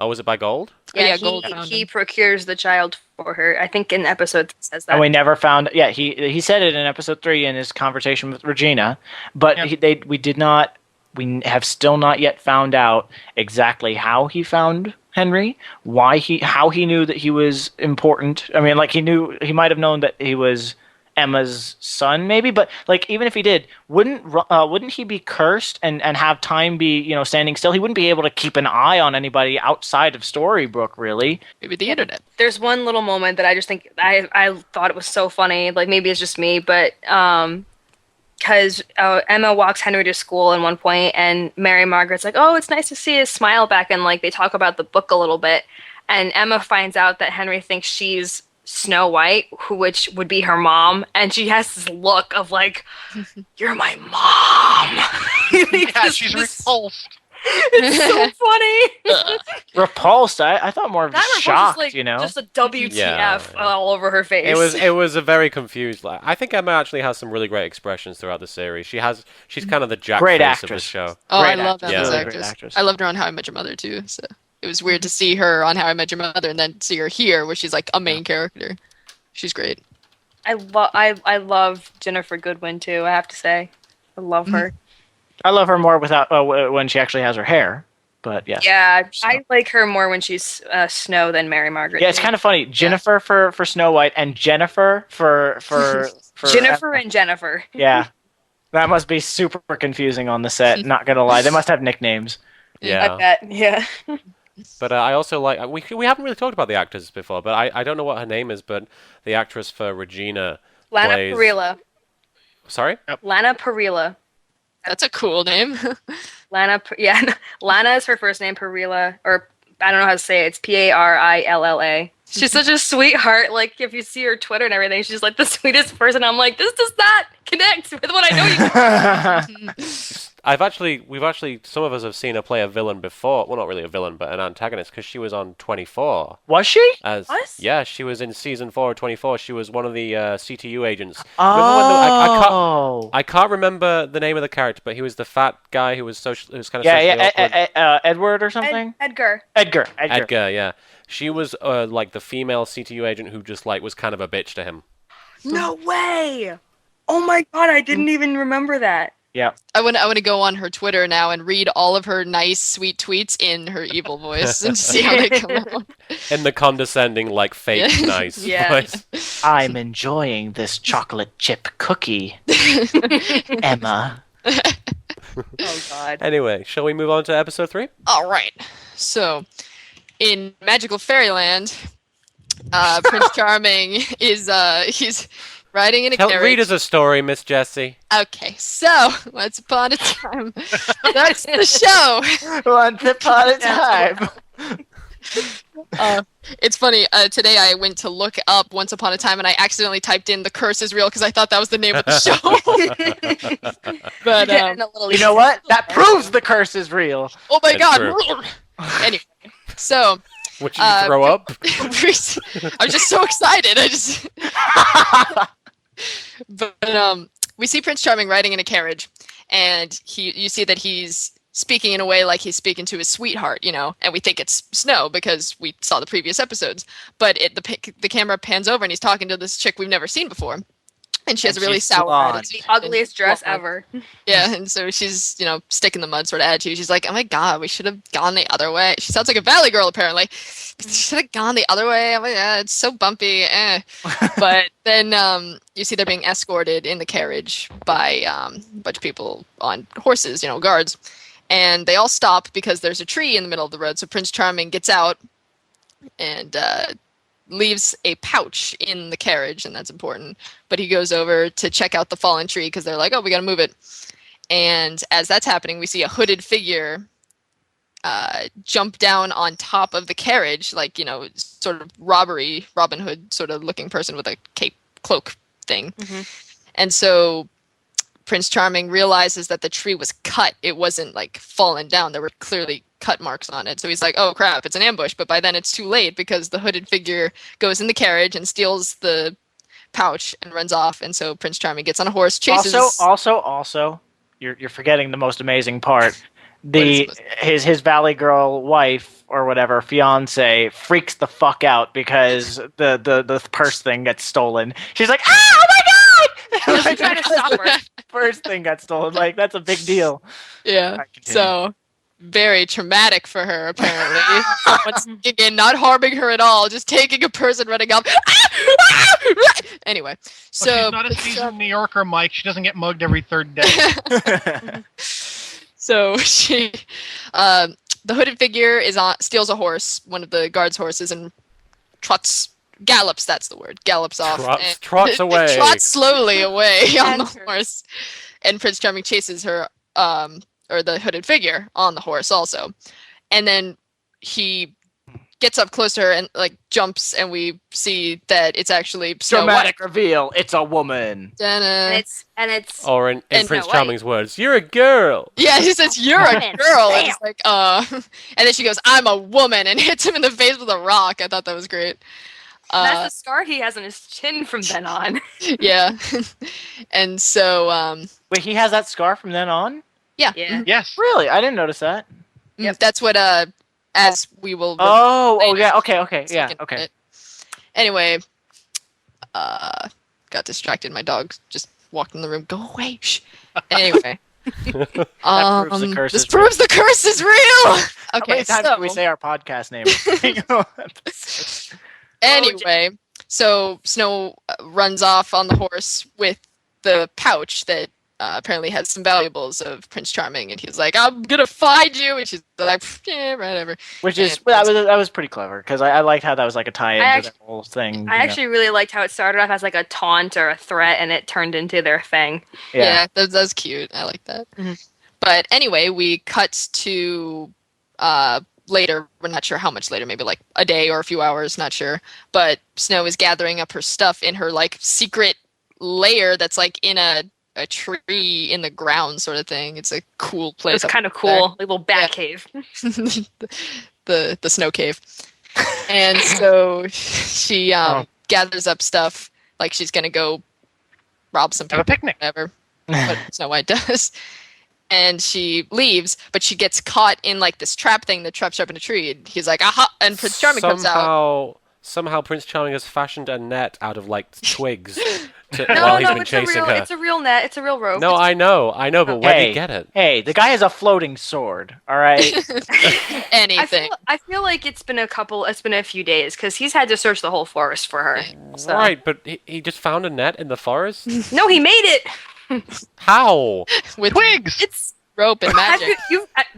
Oh, was it by Gold? Yeah, he, Gold found he him. procures the child for her. I think in episode it says that. And we never found. Yeah, he said it in episode 3 in his conversation with Regina, but Yep. we did not. We have still not yet found out exactly how he found Henry, how he knew that he was important. I mean, like, he might have known that he was Emma's son, maybe, but, like, even if he did, wouldn't he be cursed and have time be, you know, standing still? He wouldn't be able to keep an eye on anybody outside of Storybrooke, really. maybe the internet. There's one little moment that I just think I thought it was so funny. Like, maybe it's just me, but because Emma walks Henry to school at one point, and Mary Margaret's like, "Oh, it's nice to see his smile back," and, like, they talk about the book a little bit, and Emma finds out that Henry thinks she's Snow White, which would be her mom, and she has this look of, like, "You're my mom." Yeah, she's repulsed. It's so funny. Repulsed. I thought more of That repulse shocked, is, like, you know? just a WTF Yeah. all over her face. It was a very confused. I think Emma actually has some really great expressions throughout the series. She's kind of the Jack Great face of the actress. show. Oh, I Great love actress. Emma's Yeah. Great actress. actress. I loved her on How I Met Your Mother, too, so it was weird to see her on How I Met Your Mother and then see her here, where she's, like, a main character. She's great. I love Jennifer Goodwin too. I have to say, I love her. I love her more without when she actually has her hair. But yes. Yeah, I like her more when she's Snow than Mary Margaret. Yeah, it's kind of funny. Jennifer for Snow White and Jennifer for Jennifer and Jennifer. Yeah, that must be super confusing on the set. Not gonna lie, they must have nicknames. Yeah. I bet. Yeah. But I also like we haven't really talked about the actors before, but I don't know what her name is, but the actress for Regina Lana plays... Parrilla. Sorry? Lana Parrilla. That's a cool name. Lana is her first name. Parrilla, or I don't know how to say it. It's Parilla. She's such a sweetheart. Like, if you see her Twitter and everything, she's like the sweetest person. I'm like, this does not connect with what I know you. we've actually, some of us have seen her play a villain before. Well, not really a villain, but an antagonist, because she was on 24. Was she? What? Yeah, she was in season 4 of 24. She was one of the CTU agents. Oh. I can't remember the name of the character, but he was the fat guy who was kind of socially awkward. Edward or something? Edgar. Edgar, yeah. She was like the female CTU agent who just like was kind of a bitch to him. No way! Oh my god, I didn't even remember that. Yeah. I want to go on her Twitter now and read all of her nice, sweet tweets in her evil voice and see how they come out. In the condescending, like fake nice voice. I'm enjoying this chocolate chip cookie, Emma. Oh god. Anyway, shall we move on to episode 3? All right. So, in magical fairyland, Prince Charming is he's riding in a carriage. Read us a story, Miss Jessie. Okay, so once upon a time, that's the show. Once upon a time. It's funny. Today I went to look up Once Upon a Time, and I accidentally typed in "The Curse is Real" because I thought that was the name of the show. But you know what? That proves the curse is real. Oh my It's god! true. Anyway, so. Would you throw up? I'm just so excited. But we see Prince Charming riding in a carriage, and you see that he's speaking in a way like he's speaking to his sweetheart, and we think it's Snow because we saw the previous episodes. But the camera pans over, and he's talking to this chick we've never seen before. And she has a really sour attitude. The ugliest dress ever. Yeah, and so she's, stick in the mud sort of attitude. She's like, oh my god, we should have gone the other way. She sounds like a Valley girl, apparently. She should have gone the other way. I'm like, it's so bumpy. But then you see they're being escorted in the carriage by a bunch of people on horses, guards. And they all stop because there's a tree in the middle of the road. So Prince Charming gets out and leaves a pouch in the carriage, and that's important. But he goes over to check out the fallen tree because they're like, oh, we got to move it. And as that's happening, we see a hooded figure jump down on top of the carriage, like, sort of Robin Hood sort of looking person with a cape cloak thing. Mm-hmm. And so Prince Charming realizes that the tree was cut. It wasn't like fallen down. There were clearly cut marks on it. So he's like, oh crap, it's an ambush. But by then it's too late because the hooded figure goes in the carriage and steals the pouch and runs off. And so Prince Charming gets on a horse, chases. Also, you're forgetting the most amazing part. His Valley Girl wife or whatever, fiance, freaks the fuck out because the purse thing gets stolen. She's like, oh my god! She's trying to stop her. First thing got stolen. Like, that's a big deal. Yeah. So very traumatic for her, apparently. Once again, not harming her at all, just taking a person running up. Anyway, so she's not a seasoned New Yorker, Mike. She doesn't get mugged every third day. So she, the hooded figure steals a horse, one of the guards' horses, and gallops. That's the word. Gallops off. Trots away. Trots slowly away on the horse, and Prince Charming chases her, or the hooded figure on the horse also, and then he gets up close to her and like jumps, and we see that it's actually Snow Dramatic White. Reveal. It's a woman. And it's or in Prince Charming's words, you're a girl. Yeah, he says you're a girl, and it's like and then she goes, I'm a woman, and hits him in the face with a rock. I thought that was great. That's the scar he has on his chin from then on. Yeah. And so wait, he has that scar from then on? Yeah. Yes. Really? I didn't notice that. Yep. That's what as we will yeah, okay. Yeah, okay. Anyway, got distracted. My dog just walked in the room. Go away. Shh. Anyway. This proves the curse is real. Okay, how many times can we say our podcast name? Anyway, so Snow runs off on the horse with the pouch that apparently has some valuables of Prince Charming, and he's like, I'm gonna find you, and she's like, yeah, whatever. Which is, that was pretty clever, because I liked how that was like a tie-in to the whole thing. I actually really liked how it started off as like a taunt or a threat, and it turned into their thing. Yeah, that's cute. I like that. Mm-hmm. But anyway, we cut to later. We're not sure how much later, maybe like a day or a few hours, not sure. But Snow is gathering up her stuff in her like secret lair that's like in a a tree in the ground sort of thing. It's a cool place. It's kind of cool, like a little bat cave. the snow cave. And so she gathers up stuff, like she's gonna go rob some people, Have a picnic. whatever. What Snow White does. And she leaves, but she gets caught in like this trap thing that traps her up in a tree. And he's like, aha! And Prince Charming comes out. Somehow Prince Charming has fashioned a net out of like twigs while he's been chasing her. It's a real net. It's a real rope. No, I know, but where did he get it? Hey, the guy has a floating sword. All right. Anything. I feel like it's been a few days because he's had to search the whole forest for her. So. Right, but he just found a net in the forest? No, he made it. How? With Twigs! It's rope and magic.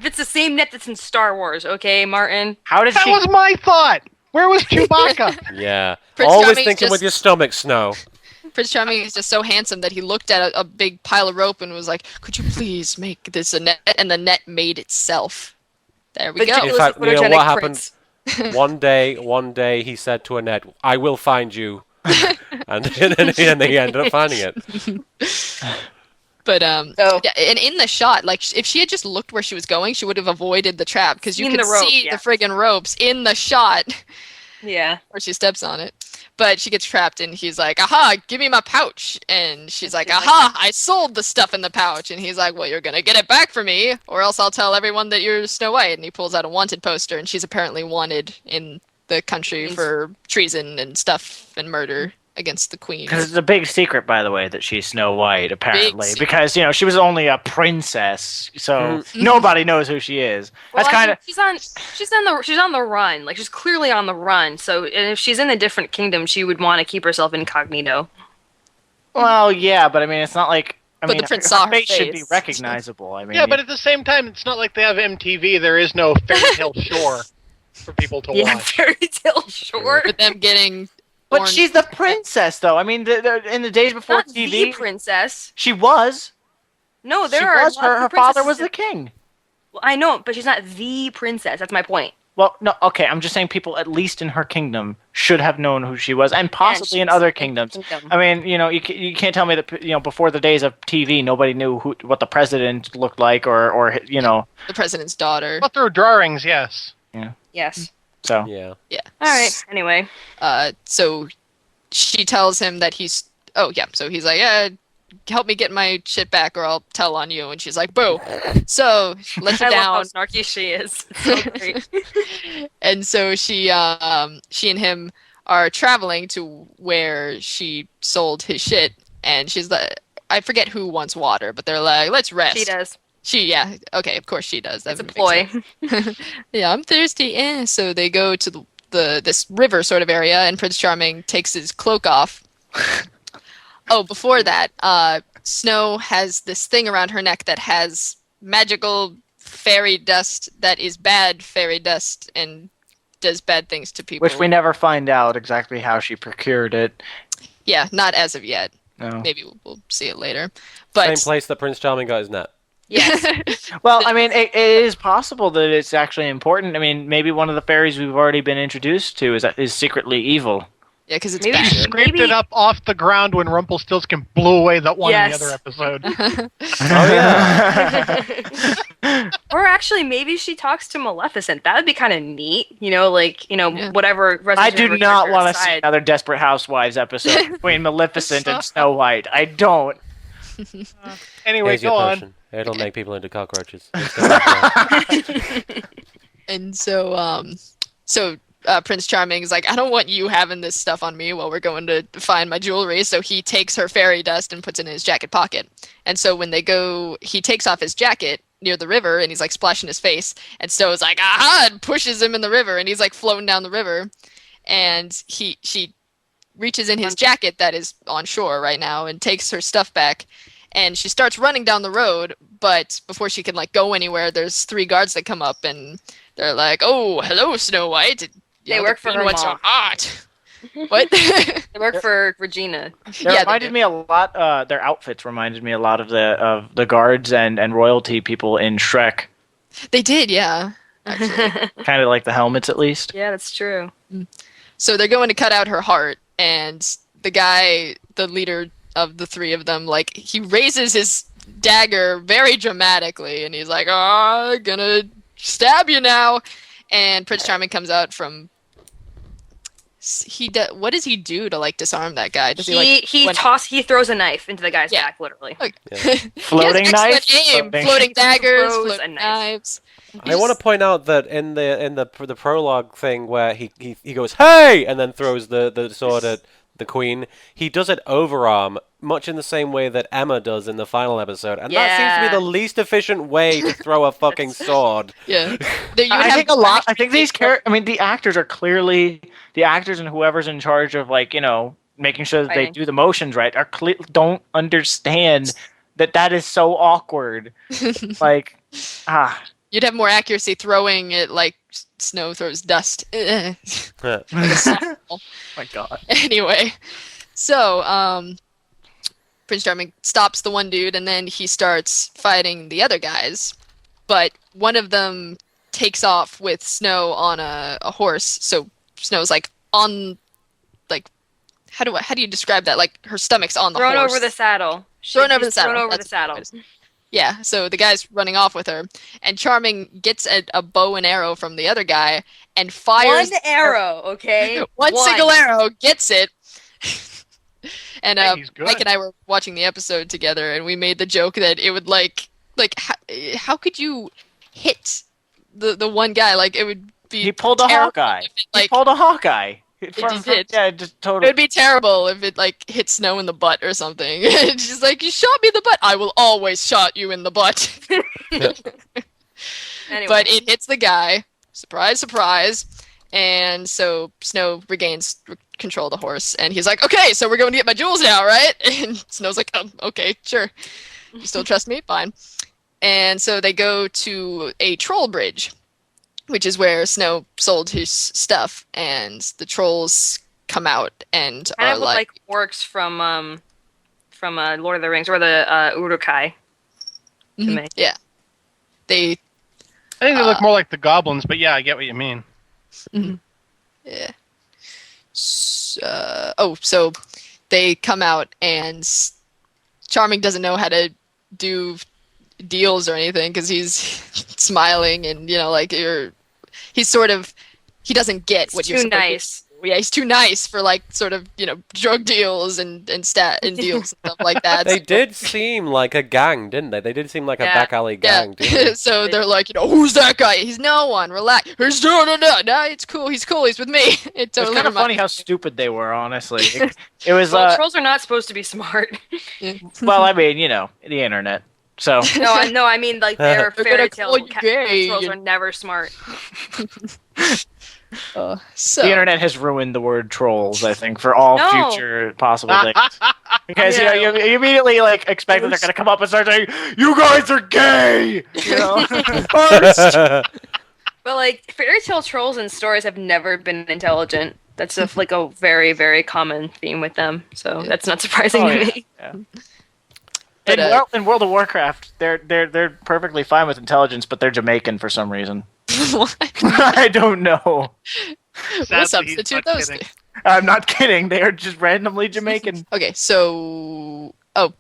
It's the same net that's in Star Wars, okay, Martin? How did That she? was my thought! Where was Chewbacca? Yeah. Prince Always Charming's thinking with just- your stomach, Snow. Prince Charming is just so handsome that he looked at a big pile of rope and was like, could you please make this a net? And the net made itself. There we The go. Jealous In fact, you know photogenic what happened? prince. One day he said to Annette, "I will find you," and then he ended up finding it. But So- yeah, and in the shot, like if she had just looked where she was going, she would have avoided the trap because you Seen could the rope, see yeah. the friggin' ropes in the shot Yeah. where she steps on it. But she gets trapped, and he's like, "Aha! Give me my pouch!" And she's like, "Aha! I sold the stuff in the pouch." And he's like, "Well, you're gonna get it back for me, or else I'll tell everyone that you're Snow White." And he pulls out a wanted poster, and she's apparently wanted in the country for treason and stuff and murder against the queen. Because it's a big secret, by the way, that she's Snow White, apparently. secret. Because, she was only a princess, so nobody knows who she is. Well, That's kind of... she's on the run. Like she's clearly on the run. So and if she's in a different kingdom, she would want to keep herself incognito. Well, yeah, but I mean, it's not like... But the prince saw her face should be face. recognizable. I mean, Yeah, but at the same time, it's not like they have MTV. There is no fairy tale shore for people to Yeah, watch. fairy tale short. With them getting. But born- she's the princess, though. I mean, in the days before Not TV, the princess. she was. No, there She are. was. lots of Her father was princesses. the king. Well, I know, but she's not the princess. That's my point. Well, no, okay, I'm just saying people, at least in her kingdom, should have known who she was, and possibly in she's other in kingdoms. kingdom. I mean, you can't tell me that, before the days of TV, nobody knew what the president looked like, or The president's daughter. But through drawings, yes. Yes. so. Yeah. Yeah. All right. Anyway. So she tells him that he's. Oh yeah. So he's like, "Yeah, help me get my shit back, or I'll tell on you." And she's like, "Boo." So lets her I down. love how snarky she is. It's so great. And so she and him are traveling to where she sold his shit, and she's like, I forget who wants water, but they're like, let's rest. She does. Yeah, okay, of course she does. That It's a makes ploy. sense. Yeah, I'm thirsty. So they go to this river sort of area, and Prince Charming takes his cloak off. Oh, before that, Snow has this thing around her neck that has magical fairy dust that is bad fairy dust and does bad things to people. Which we never find out exactly how she procured it. Yeah, not as of yet. No. Maybe we'll see it later. But Same place that Prince Charming got his net. yes. Well, I mean, it is possible that it's actually important. I mean, maybe one of the fairies we've already been introduced to is secretly evil. Yeah, because it's Maybe bad. she- Scraped Maybe- it up off the ground when Rumpelstiltskin blew away that one in Yes. the other episode. Oh yeah. Or actually, maybe she talks to Maleficent. That would be kind of neat. Yeah. Whatever. I do not want to see aside. another Desperate Housewives episode between Maleficent and Snow White. I don't. Anyway, Here's your go on. potion. It'll make people into cockroaches. Just go like that. And so Prince Charming is like, I don't want you having this stuff on me while we're going to find my jewelry. So he takes her fairy dust and puts it in his jacket pocket. And so when they go, he takes off his jacket near the river and he's like splashing his face. And Snow's like, aha, and pushes him in the river. And he's like floating down the river. And she reaches in his jacket that is on shore right now and takes her stuff back. And she starts running down the road, but before she can like go anywhere, there's 3 guards that come up and they're like, "Oh, hello, Snow White. They work for her What's so mom. hot?" What? They work for Regina. They Yeah, reminded me a lot. Their outfits reminded me a lot of the guards and royalty people in Shrek. They did, yeah. Actually. Kind of like the helmets, at least. Yeah, that's true. So they're going to cut out her heart, and the guy, the leader, of the three of them. Like, he raises his dagger very dramatically, and he's like, "Oh, I'm gonna stab you now." And Prince Charming comes out from... What does he do to, like, disarm that guy? Does he throws a knife into the guy's back, literally. Okay. Yeah. Floating knife? Floating daggers, Throws floating a knife. knives. I want to point out that in the prologue thing where he goes, "Hey!" and then throws the sword at the queen, he does it overarm, much in the same way that Emma does in the final episode, and that seems to be the least efficient way to throw a fucking sword. Yeah. I think a lot. I think these the actors are clearly the actors, and whoever's in charge of, like, you know, making sure that they do the motions right don't understand that is so awkward. Like, You'd have more accuracy throwing it like Snow throws dust. Yeah. Oh my god. Anyway, so Prince Charming stops the one dude, and then he starts fighting the other guys. But one of them takes off with Snow on a horse. So Snow's like on, like, how do you describe that? Like, her stomach's on the horse. Thrown over the saddle. Thrown over the saddle. Thrown over the saddle. Yeah, so the guy's running off with her, and Charming gets a bow and arrow from the other guy and fires... One arrow, okay? One single arrow, gets it. And Mike and I were watching the episode together, and we made the joke that it would, like how could you hit the one guy? Like, it would be... He pulled a Hawkeye. He pulled a Hawkeye. It did. Yeah, just totally. It would be terrible if it, like, hit Snow in the butt or something. It's just like, you shot me in the butt. I will always shot you in the butt. Anyway. But it hits the guy. Surprise, surprise. And so Snow regains control of the horse. And he's like, okay, so we're going to get my jewels now, right? And Snow's like, okay, sure. You still trust me? Fine. And so they go to a troll bridge, which is where Snow sold his stuff, and the trolls come out and kind are of look like orcs from Lord of the Rings, or the Uruk-hai. To me. Yeah. I think they look more like the goblins, but yeah, I get what you mean. Mm-hmm. Yeah. So they come out, and Charming doesn't know how to do deals or anything because he's smiling, and, you know, like, he doesn't get what you're too nice. Yeah, he's too nice for, like, sort of, you know, drug deals and deals and stuff like that. They did seem like a gang, didn't they? They did seem like a back alley gang. Yeah. So they're like, you know, who's that guy? He's no one. Relax. No, it's cool. He's cool. He's with me. It totally was kind of funny how stupid they were, honestly. It was. Well, trolls are not supposed to be smart. Well, I mean, you know, the internet. So. No, I mean, like, they're fairy tale. Trolls are never smart. So the internet has ruined the word trolls, I think, for all future possible things. Because you know, you immediately, like, expect that they're going to come up and start saying, "You guys are gay!" You know? But, like, fairy tale trolls in stories have never been intelligent. That's like a very, very common theme with them. So that's not surprising to me. Yeah. In World of Warcraft, they're perfectly fine with intelligence, but they're Jamaican for some reason. I don't know. We'll substitute those. I'm not kidding. They are just randomly Jamaican. Okay, so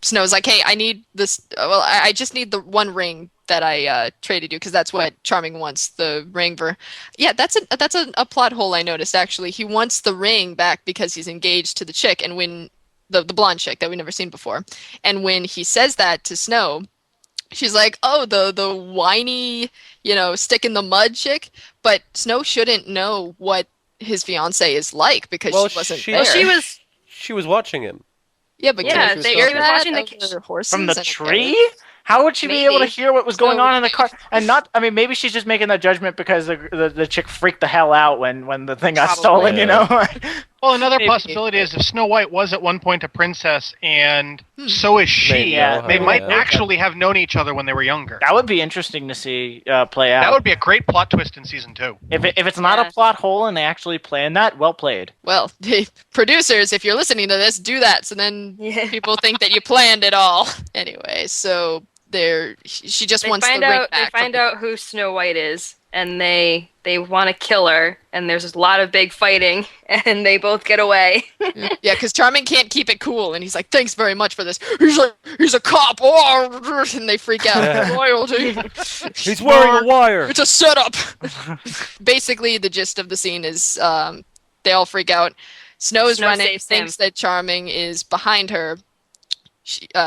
Snow's like, hey, I need this. Well, I just need the one ring that I traded you, because that's what Charming wants, the ring for. Yeah, that's a plot hole I noticed, actually. He wants the ring back because he's engaged to the chick, and when the blonde chick that we've never seen before, and when he says that to Snow, she's like, oh, the whiny, you know, stick in the mud chick. But Snow shouldn't know what his fiance is like because she wasn't there. Well, she was watching him. Yeah, but they were watching the horses from the tree. How would she be able to hear what was going on in the car? And not, I mean, maybe she's just making that judgment because the chick freaked the hell out when the thing got stolen, you know? Well, another possibility is if Snow White was at one point a princess, and so is she, they might actually have known each other when they were younger. That would be interesting to see play out. That would be a great plot twist in season 2. If it's not a plot hole and they actually plan that, well played. Well, producers, if you're listening to this, do that, so then people think that you planned it all. Anyway, so she just They wants the find ring out. They back. find out who Snow White is, and they want to kill her. And there's a lot of big fighting, and they both get away. Yeah, because Charming can't keep it cool, and he's like, "Thanks very much for this." He's like, "He's a cop!" Oh, and they freak out. Loyalty. He's wearing a wire. It's a setup. Basically, the gist of the scene is they all freak out. Snow is running, saves thinks him. that Charming is behind her.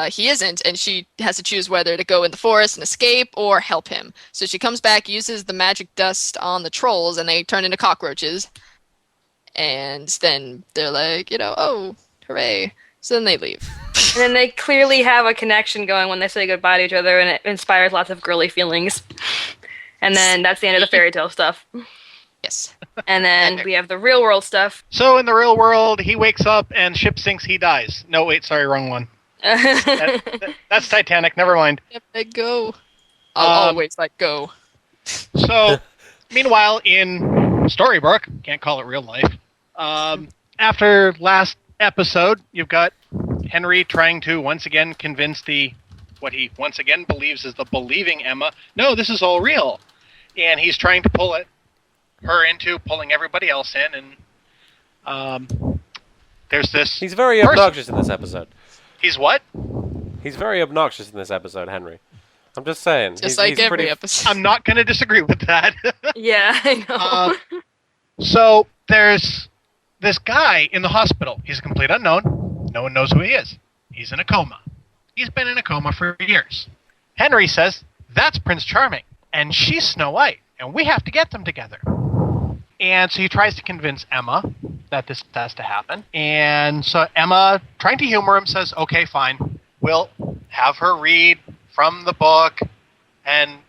He isn't, and she has to choose whether to go in the forest and escape or help him. So she comes back, uses the magic dust on the trolls, and they turn into cockroaches. And then they're like, oh, hooray. So then they leave. And then they clearly have a connection going when they say goodbye to each other, and it inspires lots of girly feelings. And then that's the end of the fairy tale stuff. Yes. And then we have the real world stuff. So in the real world, he wakes up and ship sinks, he dies. No, wait, sorry, wrong one. That's Titanic, never mind. Yep, let go. I'll always let go. So, meanwhile, in Storybrooke, can't call it real life, after last episode, you've got Henry trying to once again convince what he once again believes is the believing Emma, no, this is all real. And he's trying to pull her into pulling everybody else in, and there's this... He's very obnoxious in this episode. He's what? He's very obnoxious in this episode, Henry. I'm just saying. Just like every pretty... episode. I'm not going to disagree with that. Yeah, I know. So there's this guy in the hospital. He's a complete unknown. No one knows who he is. He's in a coma. He's been in a coma for years. Henry says, that's Prince Charming, and she's Snow White, and we have to get them together. And so he tries to convince Emma that this has to happen. And so Emma, trying to humor him, says, okay, fine. We'll have her read from the book. And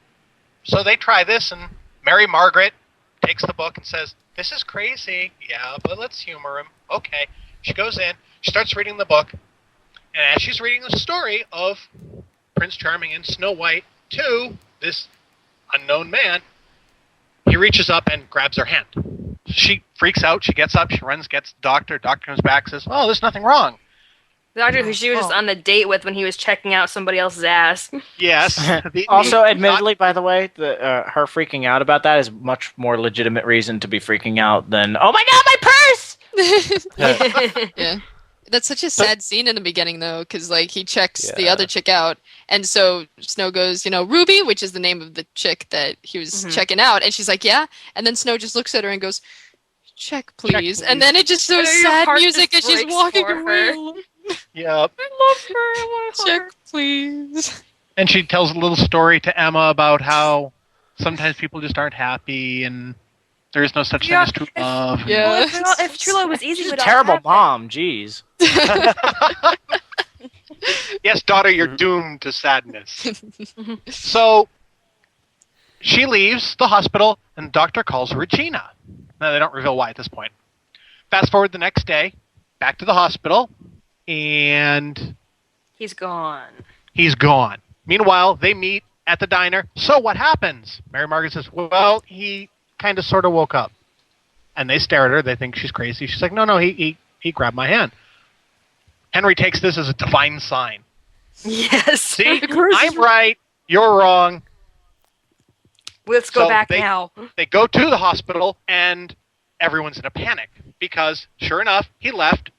so they try this, and Mary Margaret takes the book and says, this is crazy. Yeah, but let's humor him. Okay. She goes in, she starts reading the book, and as she's reading the story of Prince Charming and Snow White to this unknown man, he reaches up and grabs her hand. She freaks out. She gets up. She runs, gets the doctor. Doctor comes back, says, oh, there's nothing wrong. The doctor who she was just on the date with when he was checking out somebody else's ass. Yes. Also, admittedly, by the way, her freaking out about that is much more legitimate reason to be freaking out than, oh my god, my purse! Yeah. That's such a sad scene in the beginning, though, because he checks the other chick out, and so Snow goes, Ruby, which is the name of the chick that he was checking out, and she's like, yeah, and then Snow just looks at her and goes, check, please. And then it just shows sad music as she's walking away. Yep. I love her. I want to Check, please. And she tells a little story to Emma about how sometimes people just aren't happy, and there is no such thing as true love. Yeah. Well, if true love was easy, She's it a would all terrible happen. mom, jeez. Yes, daughter, you're doomed to sadness. So she leaves the hospital, and the doctor calls Regina. Now, they don't reveal why at this point. Fast forward the next day, back to the hospital, and He's gone. he's gone. Meanwhile, they meet at the diner. So what happens? Mary Margaret says, well, he kind of sort of woke up. And they stare at her. They think she's crazy. She's like, no, he grabbed my hand. Henry takes this as a divine sign. Yes. See, I'm right. You're wrong. Let's go So back now. They go to the hospital, and everyone's in a panic because, sure enough, he left,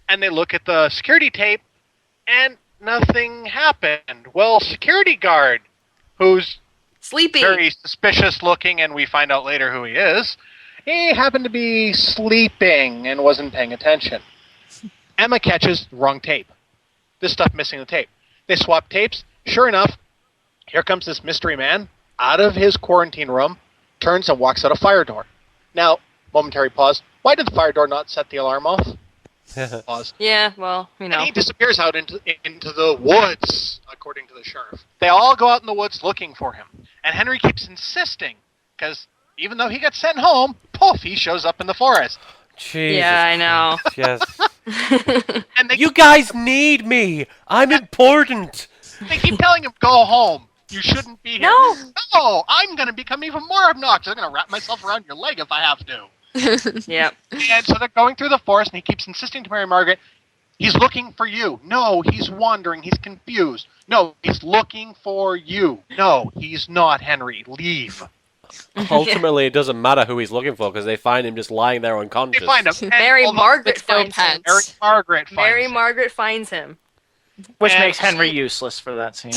and they look at the security tape, and nothing happened. Well, security guard, who's Sleepy. very suspicious looking, and we find out later who he is, he happened to be sleeping and wasn't paying attention. Emma catches the wrong tape. This stuff missing the tape. They swap tapes. Sure enough, here comes this mystery man out of his quarantine room, turns and walks out a fire door. Now, momentary pause. Why did the fire door not set the alarm off? Pause. Yeah, well, And he disappears out into the woods, according to the sheriff. They all go out in the woods looking for him. And Henry keeps insisting, because even though he got sent home, poof, he shows up in the forest. Jesus Yeah, I know. Christ, yes. And You guys need me. I'm important. they keep telling him, go home. You shouldn't be here. No, I'm going to become even more obnoxious. I'm going to wrap myself around your leg if I have to. Yep. And so they're going through the forest, and he keeps insisting to Mary Margaret, He's looking for you. No, he's wandering. He's confused. No, he's looking for you. No, he's not, Henry. Leave. Ultimately, it doesn't matter who he's looking for because they find him just lying there They unconscious. find him. Mary Margaret With no finds him. pants. Mary Margaret finds him. Which And- makes Henry useless for that scene.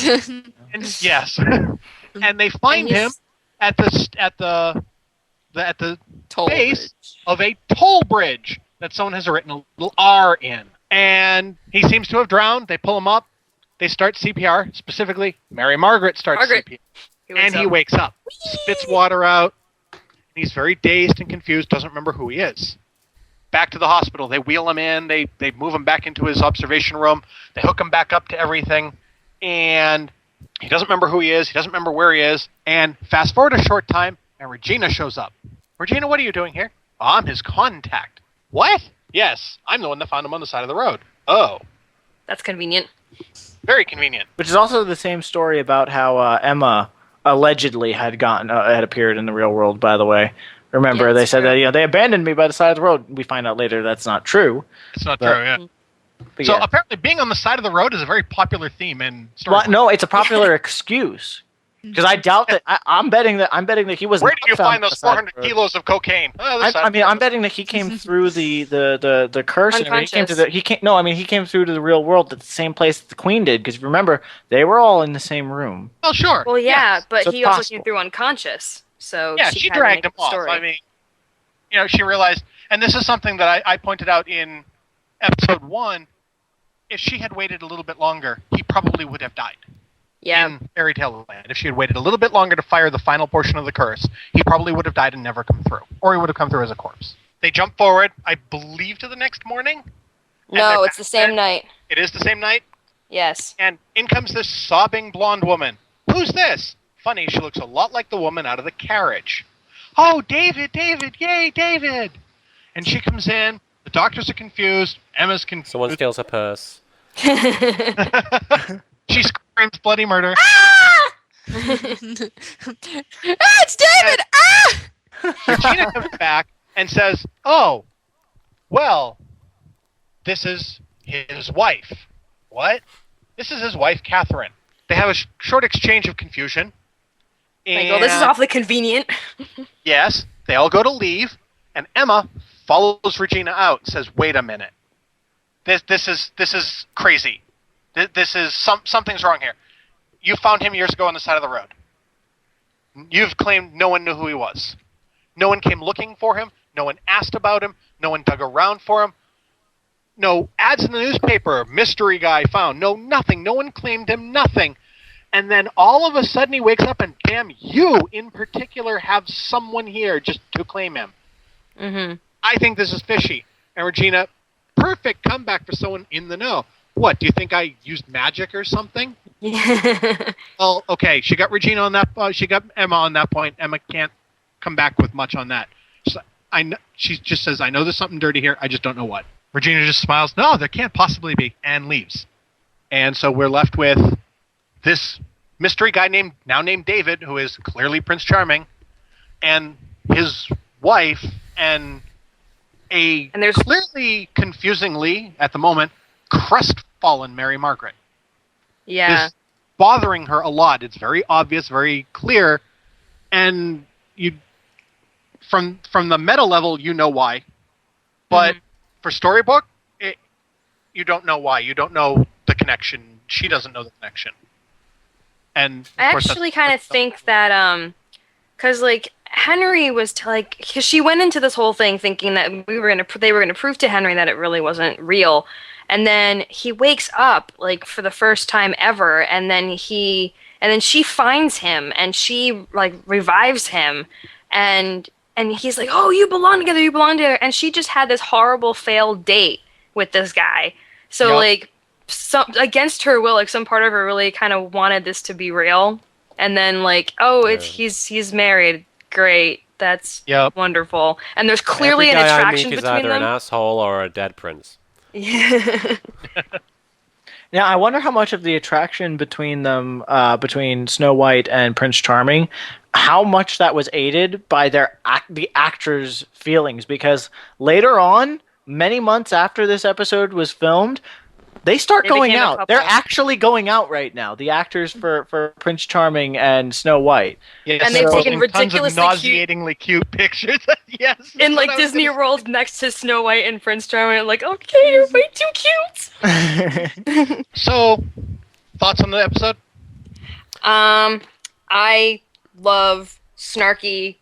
And, yes. And they find And him at the Toll base bridge. of a toll bridge that someone has written a little R in. And he seems to have drowned. They pull him up. They start CPR. Specifically, Mary Margaret starts Margaret. CPR. He wakes up. Spits water out. He's very dazed and confused. Doesn't remember who he is. Back to the hospital. They wheel him in. They move him back into his observation room. They hook him back up to everything. And he doesn't remember who he is. He doesn't remember where he is. And fast forward a short time, and Regina shows up. Regina, what are you doing here? Oh, I'm his contact. What? Yes, I'm the one that found him on the side of the road. Oh, That's convenient. very convenient. Which is also the same story about how Emma allegedly had appeared in the real world. By the way, remember Yeah, they that's said true. that they abandoned me by the side of the road. We find out later that's not true. It's not But- true, yeah. But So yeah. apparently being on the side of the road is a very popular theme in Well, Storybrooke. no, it's a popular excuse because I doubt that. I'm betting that he was. Where not did you found find on the those side of 400 the road. kilos of cocaine? I'm betting that he came through the curse. And he came to Unconscious. he came through to the real world at the same place that the Queen did. Because remember, they were all in the same room. Well, sure. Well, yeah, yes. but So he it's also possible. came through unconscious. So Yeah, had she to dragged make him the off. story. I mean, she realized, and this is something that I pointed out in episode 1, if she had waited a little bit longer, he probably would have died. Yeah. In Fairy Tale Land. If she had waited a little bit longer to fire the final portion of the curse, he probably would have died and never come through. Or he would have come through as a corpse. They jump forward, I believe, to the next morning. No, they're it's the same night. It is the same night. Yes. And in comes this sobbing blonde woman. Who's this? Funny, she looks a lot like the woman out of the carriage. Oh, David, yay, David! And she comes in. The doctors are confused. Emma's confused. Someone steals her purse. She screams bloody murder. It's David! Regina comes back and says, oh, well, this is his wife. What? This is his wife, Catherine. They have a short exchange of confusion. Like, well, this is awfully convenient. Yes, they all go to leave, and Emma follows Regina out and says, wait a minute. This is crazy. This is something's wrong here. You found him years ago on the side of the road. You've claimed no one knew who he was. No one came looking for him. No one asked about him. No one dug around for him. No ads in the newspaper. Mystery guy found. No, nothing. No one claimed him. Nothing. And then all of a sudden he wakes up and damn, you in particular have someone here just to claim him. Mm-hmm. I think this is fishy. And Regina, perfect comeback for someone in the know. What, do you think I used magic or something? Well, okay, she got Regina on that. She got Emma on that point. Emma can't come back with much on that. She just says, I know there's something dirty here. I just don't know what. Regina just smiles. No, there can't possibly be, and leaves. And so we're left with this mystery guy named David, who is clearly Prince Charming, and his wife, and there's clearly, confusingly, at the moment, crestfallen Mary Margaret. Yeah. Is bothering her a lot. It's very obvious, very clear, and you, from the meta level, you know why, but for Storybrooke, you don't know why. You don't know the connection. She doesn't know the connection. And of I course, actually kind of think that, because like Henry was because she went into this whole thing thinking that they were gonna prove to Henry that it really wasn't real, and then he wakes up like for the first time ever, and then she finds him and she like revives him, and he's like, oh, you belong together, and she just had this horrible failed date with this guy, so Yep. like. Against her will, like some part of her really kind of wanted this to be real, and then like, oh, he's married, great, that's Yep. wonderful, and there's clearly Every an guy I attraction meet is between either an them. asshole or a dead prince. Yeah. Now, I wonder how much of the attraction between them, between Snow White and Prince Charming, how much that was aided by the actors' feelings. Because later on, many months after this episode was filmed, they start going became a out. couple. They're actually going out right now. The actors for Prince Charming and Snow White. Yes, And they've so- taken tons of ridiculously nauseatingly cute pictures. Yes. In that's like what I was Disney gonna- World next to Snow White and Prince Charming. I'm like, okay, you're way too cute. So, thoughts on the episode? I love snarky,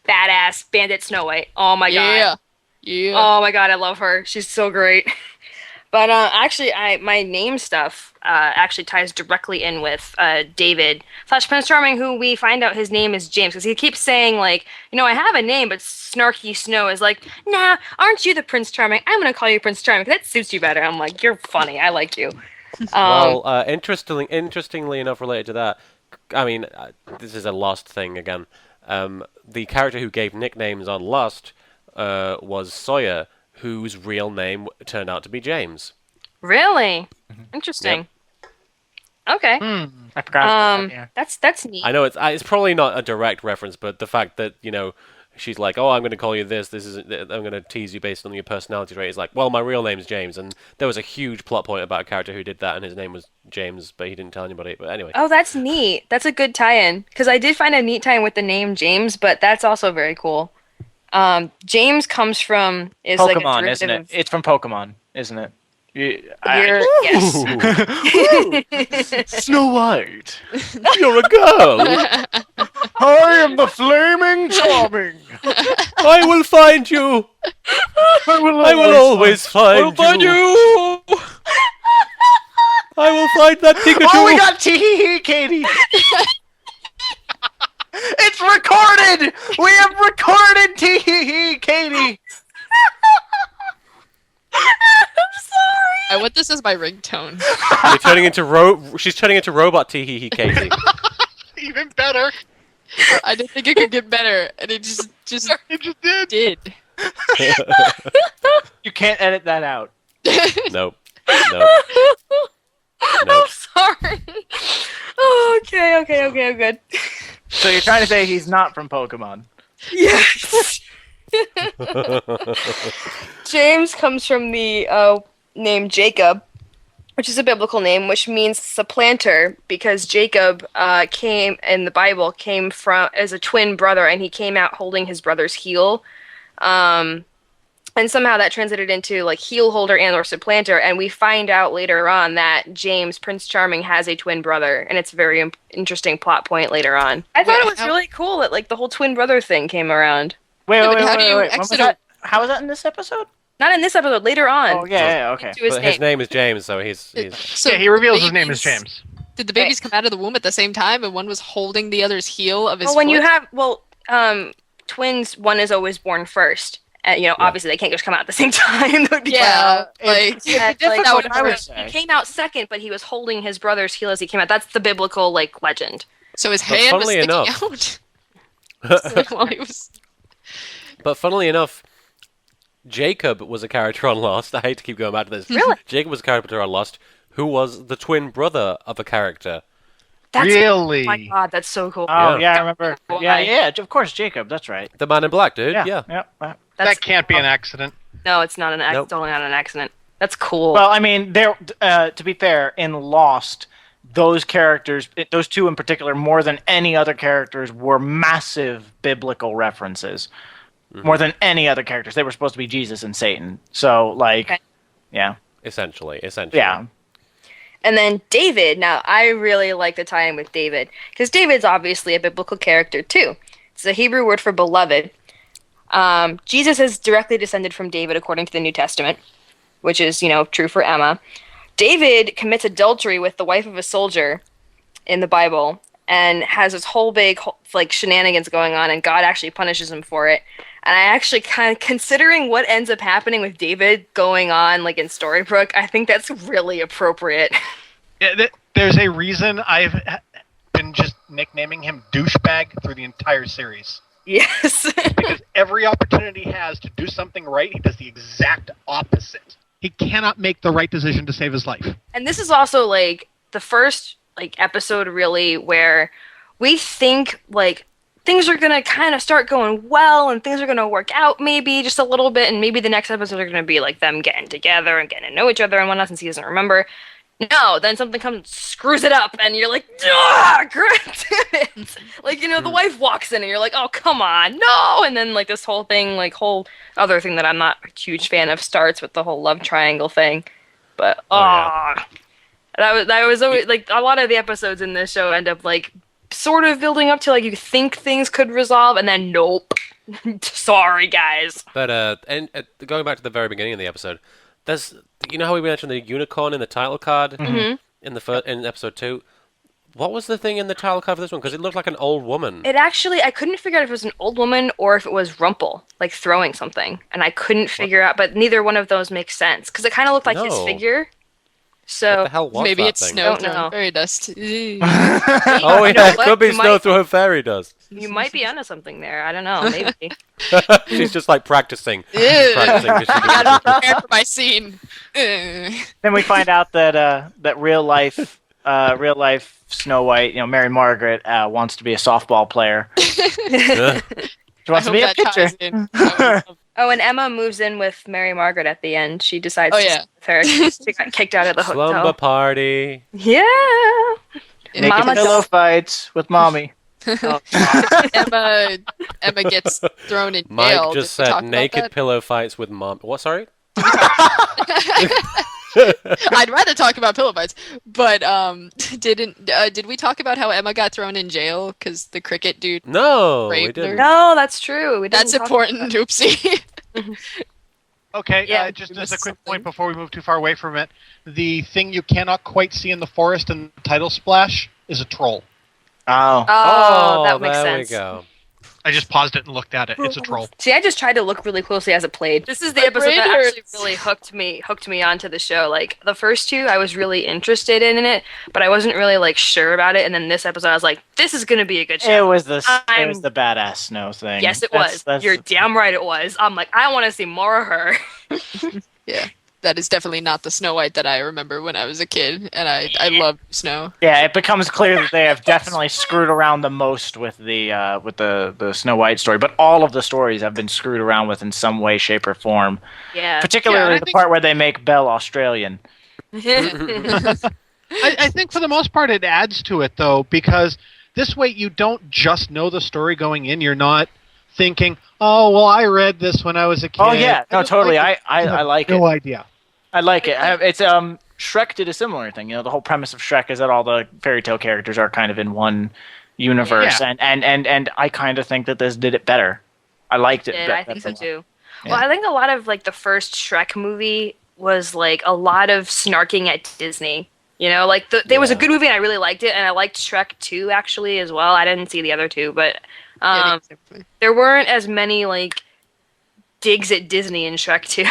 badass bandit Snow White. Oh my god. Yeah. Oh my god, I love her. She's so great. But actually, my name stuff actually ties directly in with David / Prince Charming, who we find out his name is James, because he keeps saying like, I have a name, but Snarky Snow is like, nah, aren't you the Prince Charming? I'm gonna call you Prince Charming because that suits you better. I'm like, you're funny. I like you. Well, interestingly enough, related to that, I mean, this is a Lost thing again. The character who gave nicknames on Lost was Sawyer, whose real name turned out to be James. Really? Interesting. Okay. I forgot. Yeah. That's neat. I know it's probably not a direct reference, but the fact that she's like, oh, I'm going to call you this. I'm going to tease you based on your personality trait. It's like, well, my real name's James, and there was a huge plot point about a character who did that, and his name was James, but he didn't tell anybody. But anyway. Oh, that's neat. That's a good tie-in, because I did find a neat tie-in with the name James, but that's also very cool. James comes from is Pokemon, like a isn't derivative it? It's from Pokemon, isn't it? Yes. Snow White. You're a girl. I am the flaming charming. I will find you. I will always find you. I will find that Pikachu. Oh, we got tee Katie. It's recorded. We have recorded tee Katie. I'm sorry. I want this as my ringtone. You're turning into She's turning into robot Tee Katie. Even better. I didn't think it could get better, and it just It just did. did. You can't edit that out. Nope. I'm sorry. Oh, okay, I'm good. So you're trying to say he's not from Pokemon? Yes. James comes from the name Jacob, which is a biblical name, which means supplanter, because Jacob came in the Bible came from as a twin brother, and he came out holding his brother's heel, and somehow that translated into like heel holder and or supplanter, and we find out later on that James, Prince Charming, has a twin brother, and it's a very interesting plot point later on. I thought it was really cool that like the whole twin brother thing came around. Wait. How do you When was exit that? How was that in this episode? Not in this episode, later on. Oh yeah, okay. To his But name. his name is James, so he's So Yeah, he reveals his name babies- is James. Did the babies come out of the womb at the same time, and one was holding the other's heel of his Well, when you foot? have twins, one is always born first. Obviously they can't just come out at the same time. That would be Yeah, like It's like, difficult, that I would he say. came out second, but he was holding his brother's heel as he came out. That's the biblical like legend. so his But hand was funnily sticking enough- out. While he was But funnily enough, Jacob was a character on Lost. I hate to keep going back to this. Really? Jacob was a character on Lost who was the twin brother of a character. Really? Oh my god, that's so cool. Oh Yeah. yeah, I remember. Why? Yeah, of course, Jacob. That's right. The man in black, dude. Yeah. Yeah. That's, That can't be an accident. No, it's not Nope. totally not an accident. That's cool. Well, I mean, to be fair, in Lost, those characters, those two in particular, more than any other characters, were massive biblical references. More than any other characters, they were supposed to be Jesus and Satan. So, like, Okay. yeah, Essentially. yeah. And then David. Now, I really like the tie-in with David, because David's obviously a biblical character too. It's a Hebrew word for beloved. Jesus is directly descended from David according to the New Testament, which is, true for Emma. David commits adultery with the wife of a soldier in the Bible and has this whole big like shenanigans going on, and God actually punishes him for it. And I actually kind of, considering what ends up happening with David going on like in Storybrooke, I think that's really appropriate. Yeah, there's a reason I've been just nicknaming him douchebag through the entire series. Yes. Because every opportunity he has to do something right, he does the exact opposite. He cannot make the right decision to save his life. And this is also like the first like episode really where we think like things are gonna kind of start going well, and things are gonna work out maybe just a little bit, and maybe the next episodes are gonna be like them getting together and getting to know each other and whatnot, since he doesn't remember. No, then something comes and screws it up, and you're like, crap, damn it! Like, the wife walks in, and you're like, oh, come on, no! And then, like, this whole thing, like, whole other thing that I'm not a huge fan of starts with the whole love triangle thing. But, that was always, like, a lot of the episodes in this show end up, like, sort of building up to, like, you think things could resolve, and then, nope. Sorry, guys. But, going back to the very beginning of the episode, there's, how we mentioned the unicorn in the title card in episode 2? What was the thing in the title card for this one? Because it looked like an old woman. It actually, I couldn't figure out if it was an old woman or if it was Rumple, like throwing something. And I couldn't figure out, but neither one of those makes sense. Because it kind of looked like his figure. So what the hell was maybe that it's thing? snow Don't know. throwing fairy dust. Oh yeah, it could be snow throwing fairy dust. You might be onto something there. I don't know. Maybe. She's just like practicing. Ew. Practicing 'cause she I can- gotta prepare for my scene. Then we find out that that real life Snow White, Mary Margaret, wants to be a softball player. She wants to be a pitcher. Oh, and Emma moves in with Mary Margaret at the end. She decides to stay with her. She got kicked out of the hotel. Slumber party. Yeah. Naked Mama pillow don't- fights with mommy. Oh, Emma gets thrown in jail. Mike just Did we talk said about naked that? pillow fights with mom. What? Sorry. I'd rather talk about pillow fights, but did we talk about how Emma got thrown in jail because the cricket dude? No, we Raped her. didn't. no, that's true. We didn't That's talk important. Oopsie. Okay, Yeah, just you as a missed quick something. point before we move too far away from it, the thing you cannot quite see in the forest in the title splash is a troll. Oh. Oh, that makes there sense. we go. I just paused it and looked at it. It's a troll. See, I just tried to look really closely as it played. This is the My episode brain that actually hurts. really hooked me onto the show. Like the first two, I was really interested in it, but I wasn't really like sure about it. And then this episode, I was like, "This is gonna be a good It show." was the I'm- badass Snow thing. Yes, it was. You're damn right, it was. I'm like, I want to see more of her. Yeah, that is definitely not the Snow White that I remember when I was a kid, and I love Snow. Yeah, it becomes clear that they have definitely screwed around the most with the Snow White story, but all of the stories have been screwed around with in some way, shape, or form. Yeah. Particularly I the think- part where they make Belle Australian. I think for the most part it adds to it, though, because this way you don't just know the story going in. You're not thinking, oh, well, I read this when I was a kid. Oh yeah, no, just totally. like it. I You have like no it. idea. I like it. It's Shrek did a similar thing. The whole premise of Shrek is that all the fairy tale characters are kind of in one universe, Yeah. and I kind of think that this did it better. I liked it. I think so too. Yeah. Well, I think a lot of like the first Shrek movie was like a lot of snarking at Disney. Like there was a good movie and I really liked it, and I liked Shrek 2 actually as well. I didn't see the other two, but Yeah, there weren't as many like digs at Disney in Shrek 2.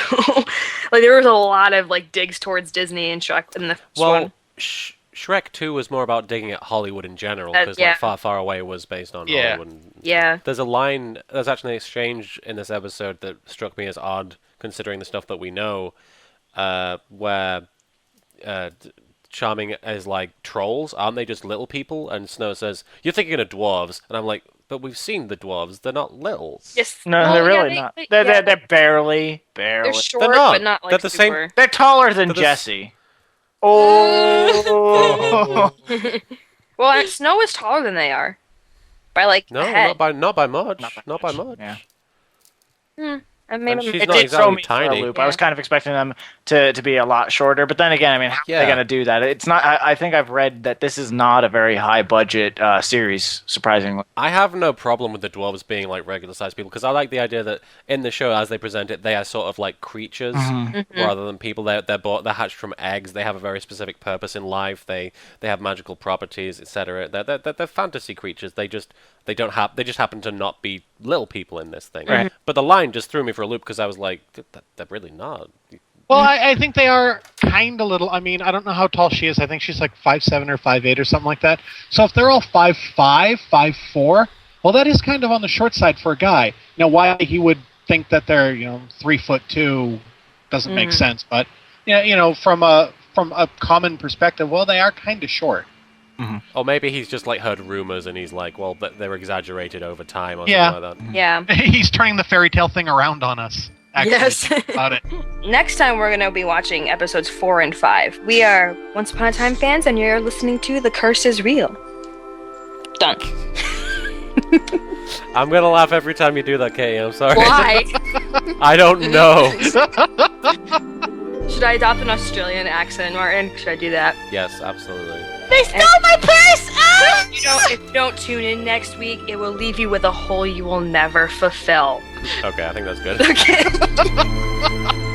Like there was a lot of like digs towards Disney in Shrek in the first Well, one. Shrek 2 was more about digging at Hollywood in general, Yeah. because like Far, Far Away was based on Yeah. Hollywood. And Yeah. there's actually an exchange in this episode that struck me as odd, considering the stuff that we know, where Charming is like, trolls, aren't they just little people? And Snow says, you're thinking of dwarves. And I'm like, but we've seen the dwarves, they're not little. Yes. No, Well, they're yeah, really not. They're barely. They're short, not. but not like They're the same- super. They're taller than They're the Jesse. Oh. Well, Snow is taller than they are, by like No, a head. not by much. Not by much. Yeah. And maybe And she's It not did throw exactly me for tiny. a loop. I was kind of expecting them to be a lot shorter, but then again, I mean, how are Yeah. they going to do that? It's not. I think I've read that this is not a very high budget series. Surprisingly, I have no problem with the dwarves being like regular sized people, because I like the idea that in the show, as they present it, they are sort of like creatures rather than people. They're hatched from eggs. They have a very specific purpose in life. They have magical properties, etc. They're fantasy creatures. They just happen to not be little people in this thing. Right. But the line just threw me for a loop, because I was like, they're really not. Well, I think they are kind of little. I mean, I don't know how tall she is. I think she's like 5'7" or 5'8" or something like that. So if they're all 5'5", 5'4", well, that is kind of on the short side for a guy. Now, why he would think that they're 3'2" doesn't make sense. But from a common perspective, well, they are kind of short. Or maybe he's just like heard rumors and he's like, well, they're exaggerated over time or Yeah. something like that. Yeah. He's turning the fairy tale thing around on us. Actually, Yes. about it. Next time we're going to be watching episodes 4 and 5. We are Once Upon a Time fans, and you're listening to The Curse is Real. Done. I'm gonna laugh every time you do that, Katie. I'm sorry. Why? I don't know. Should I adopt an Australian accent, Martin? Should I do that? Yes, absolutely. They stole my purse! Ah! If you don't tune in next week, it will leave you with a hole you will never fulfill. Okay, I think that's good. Okay.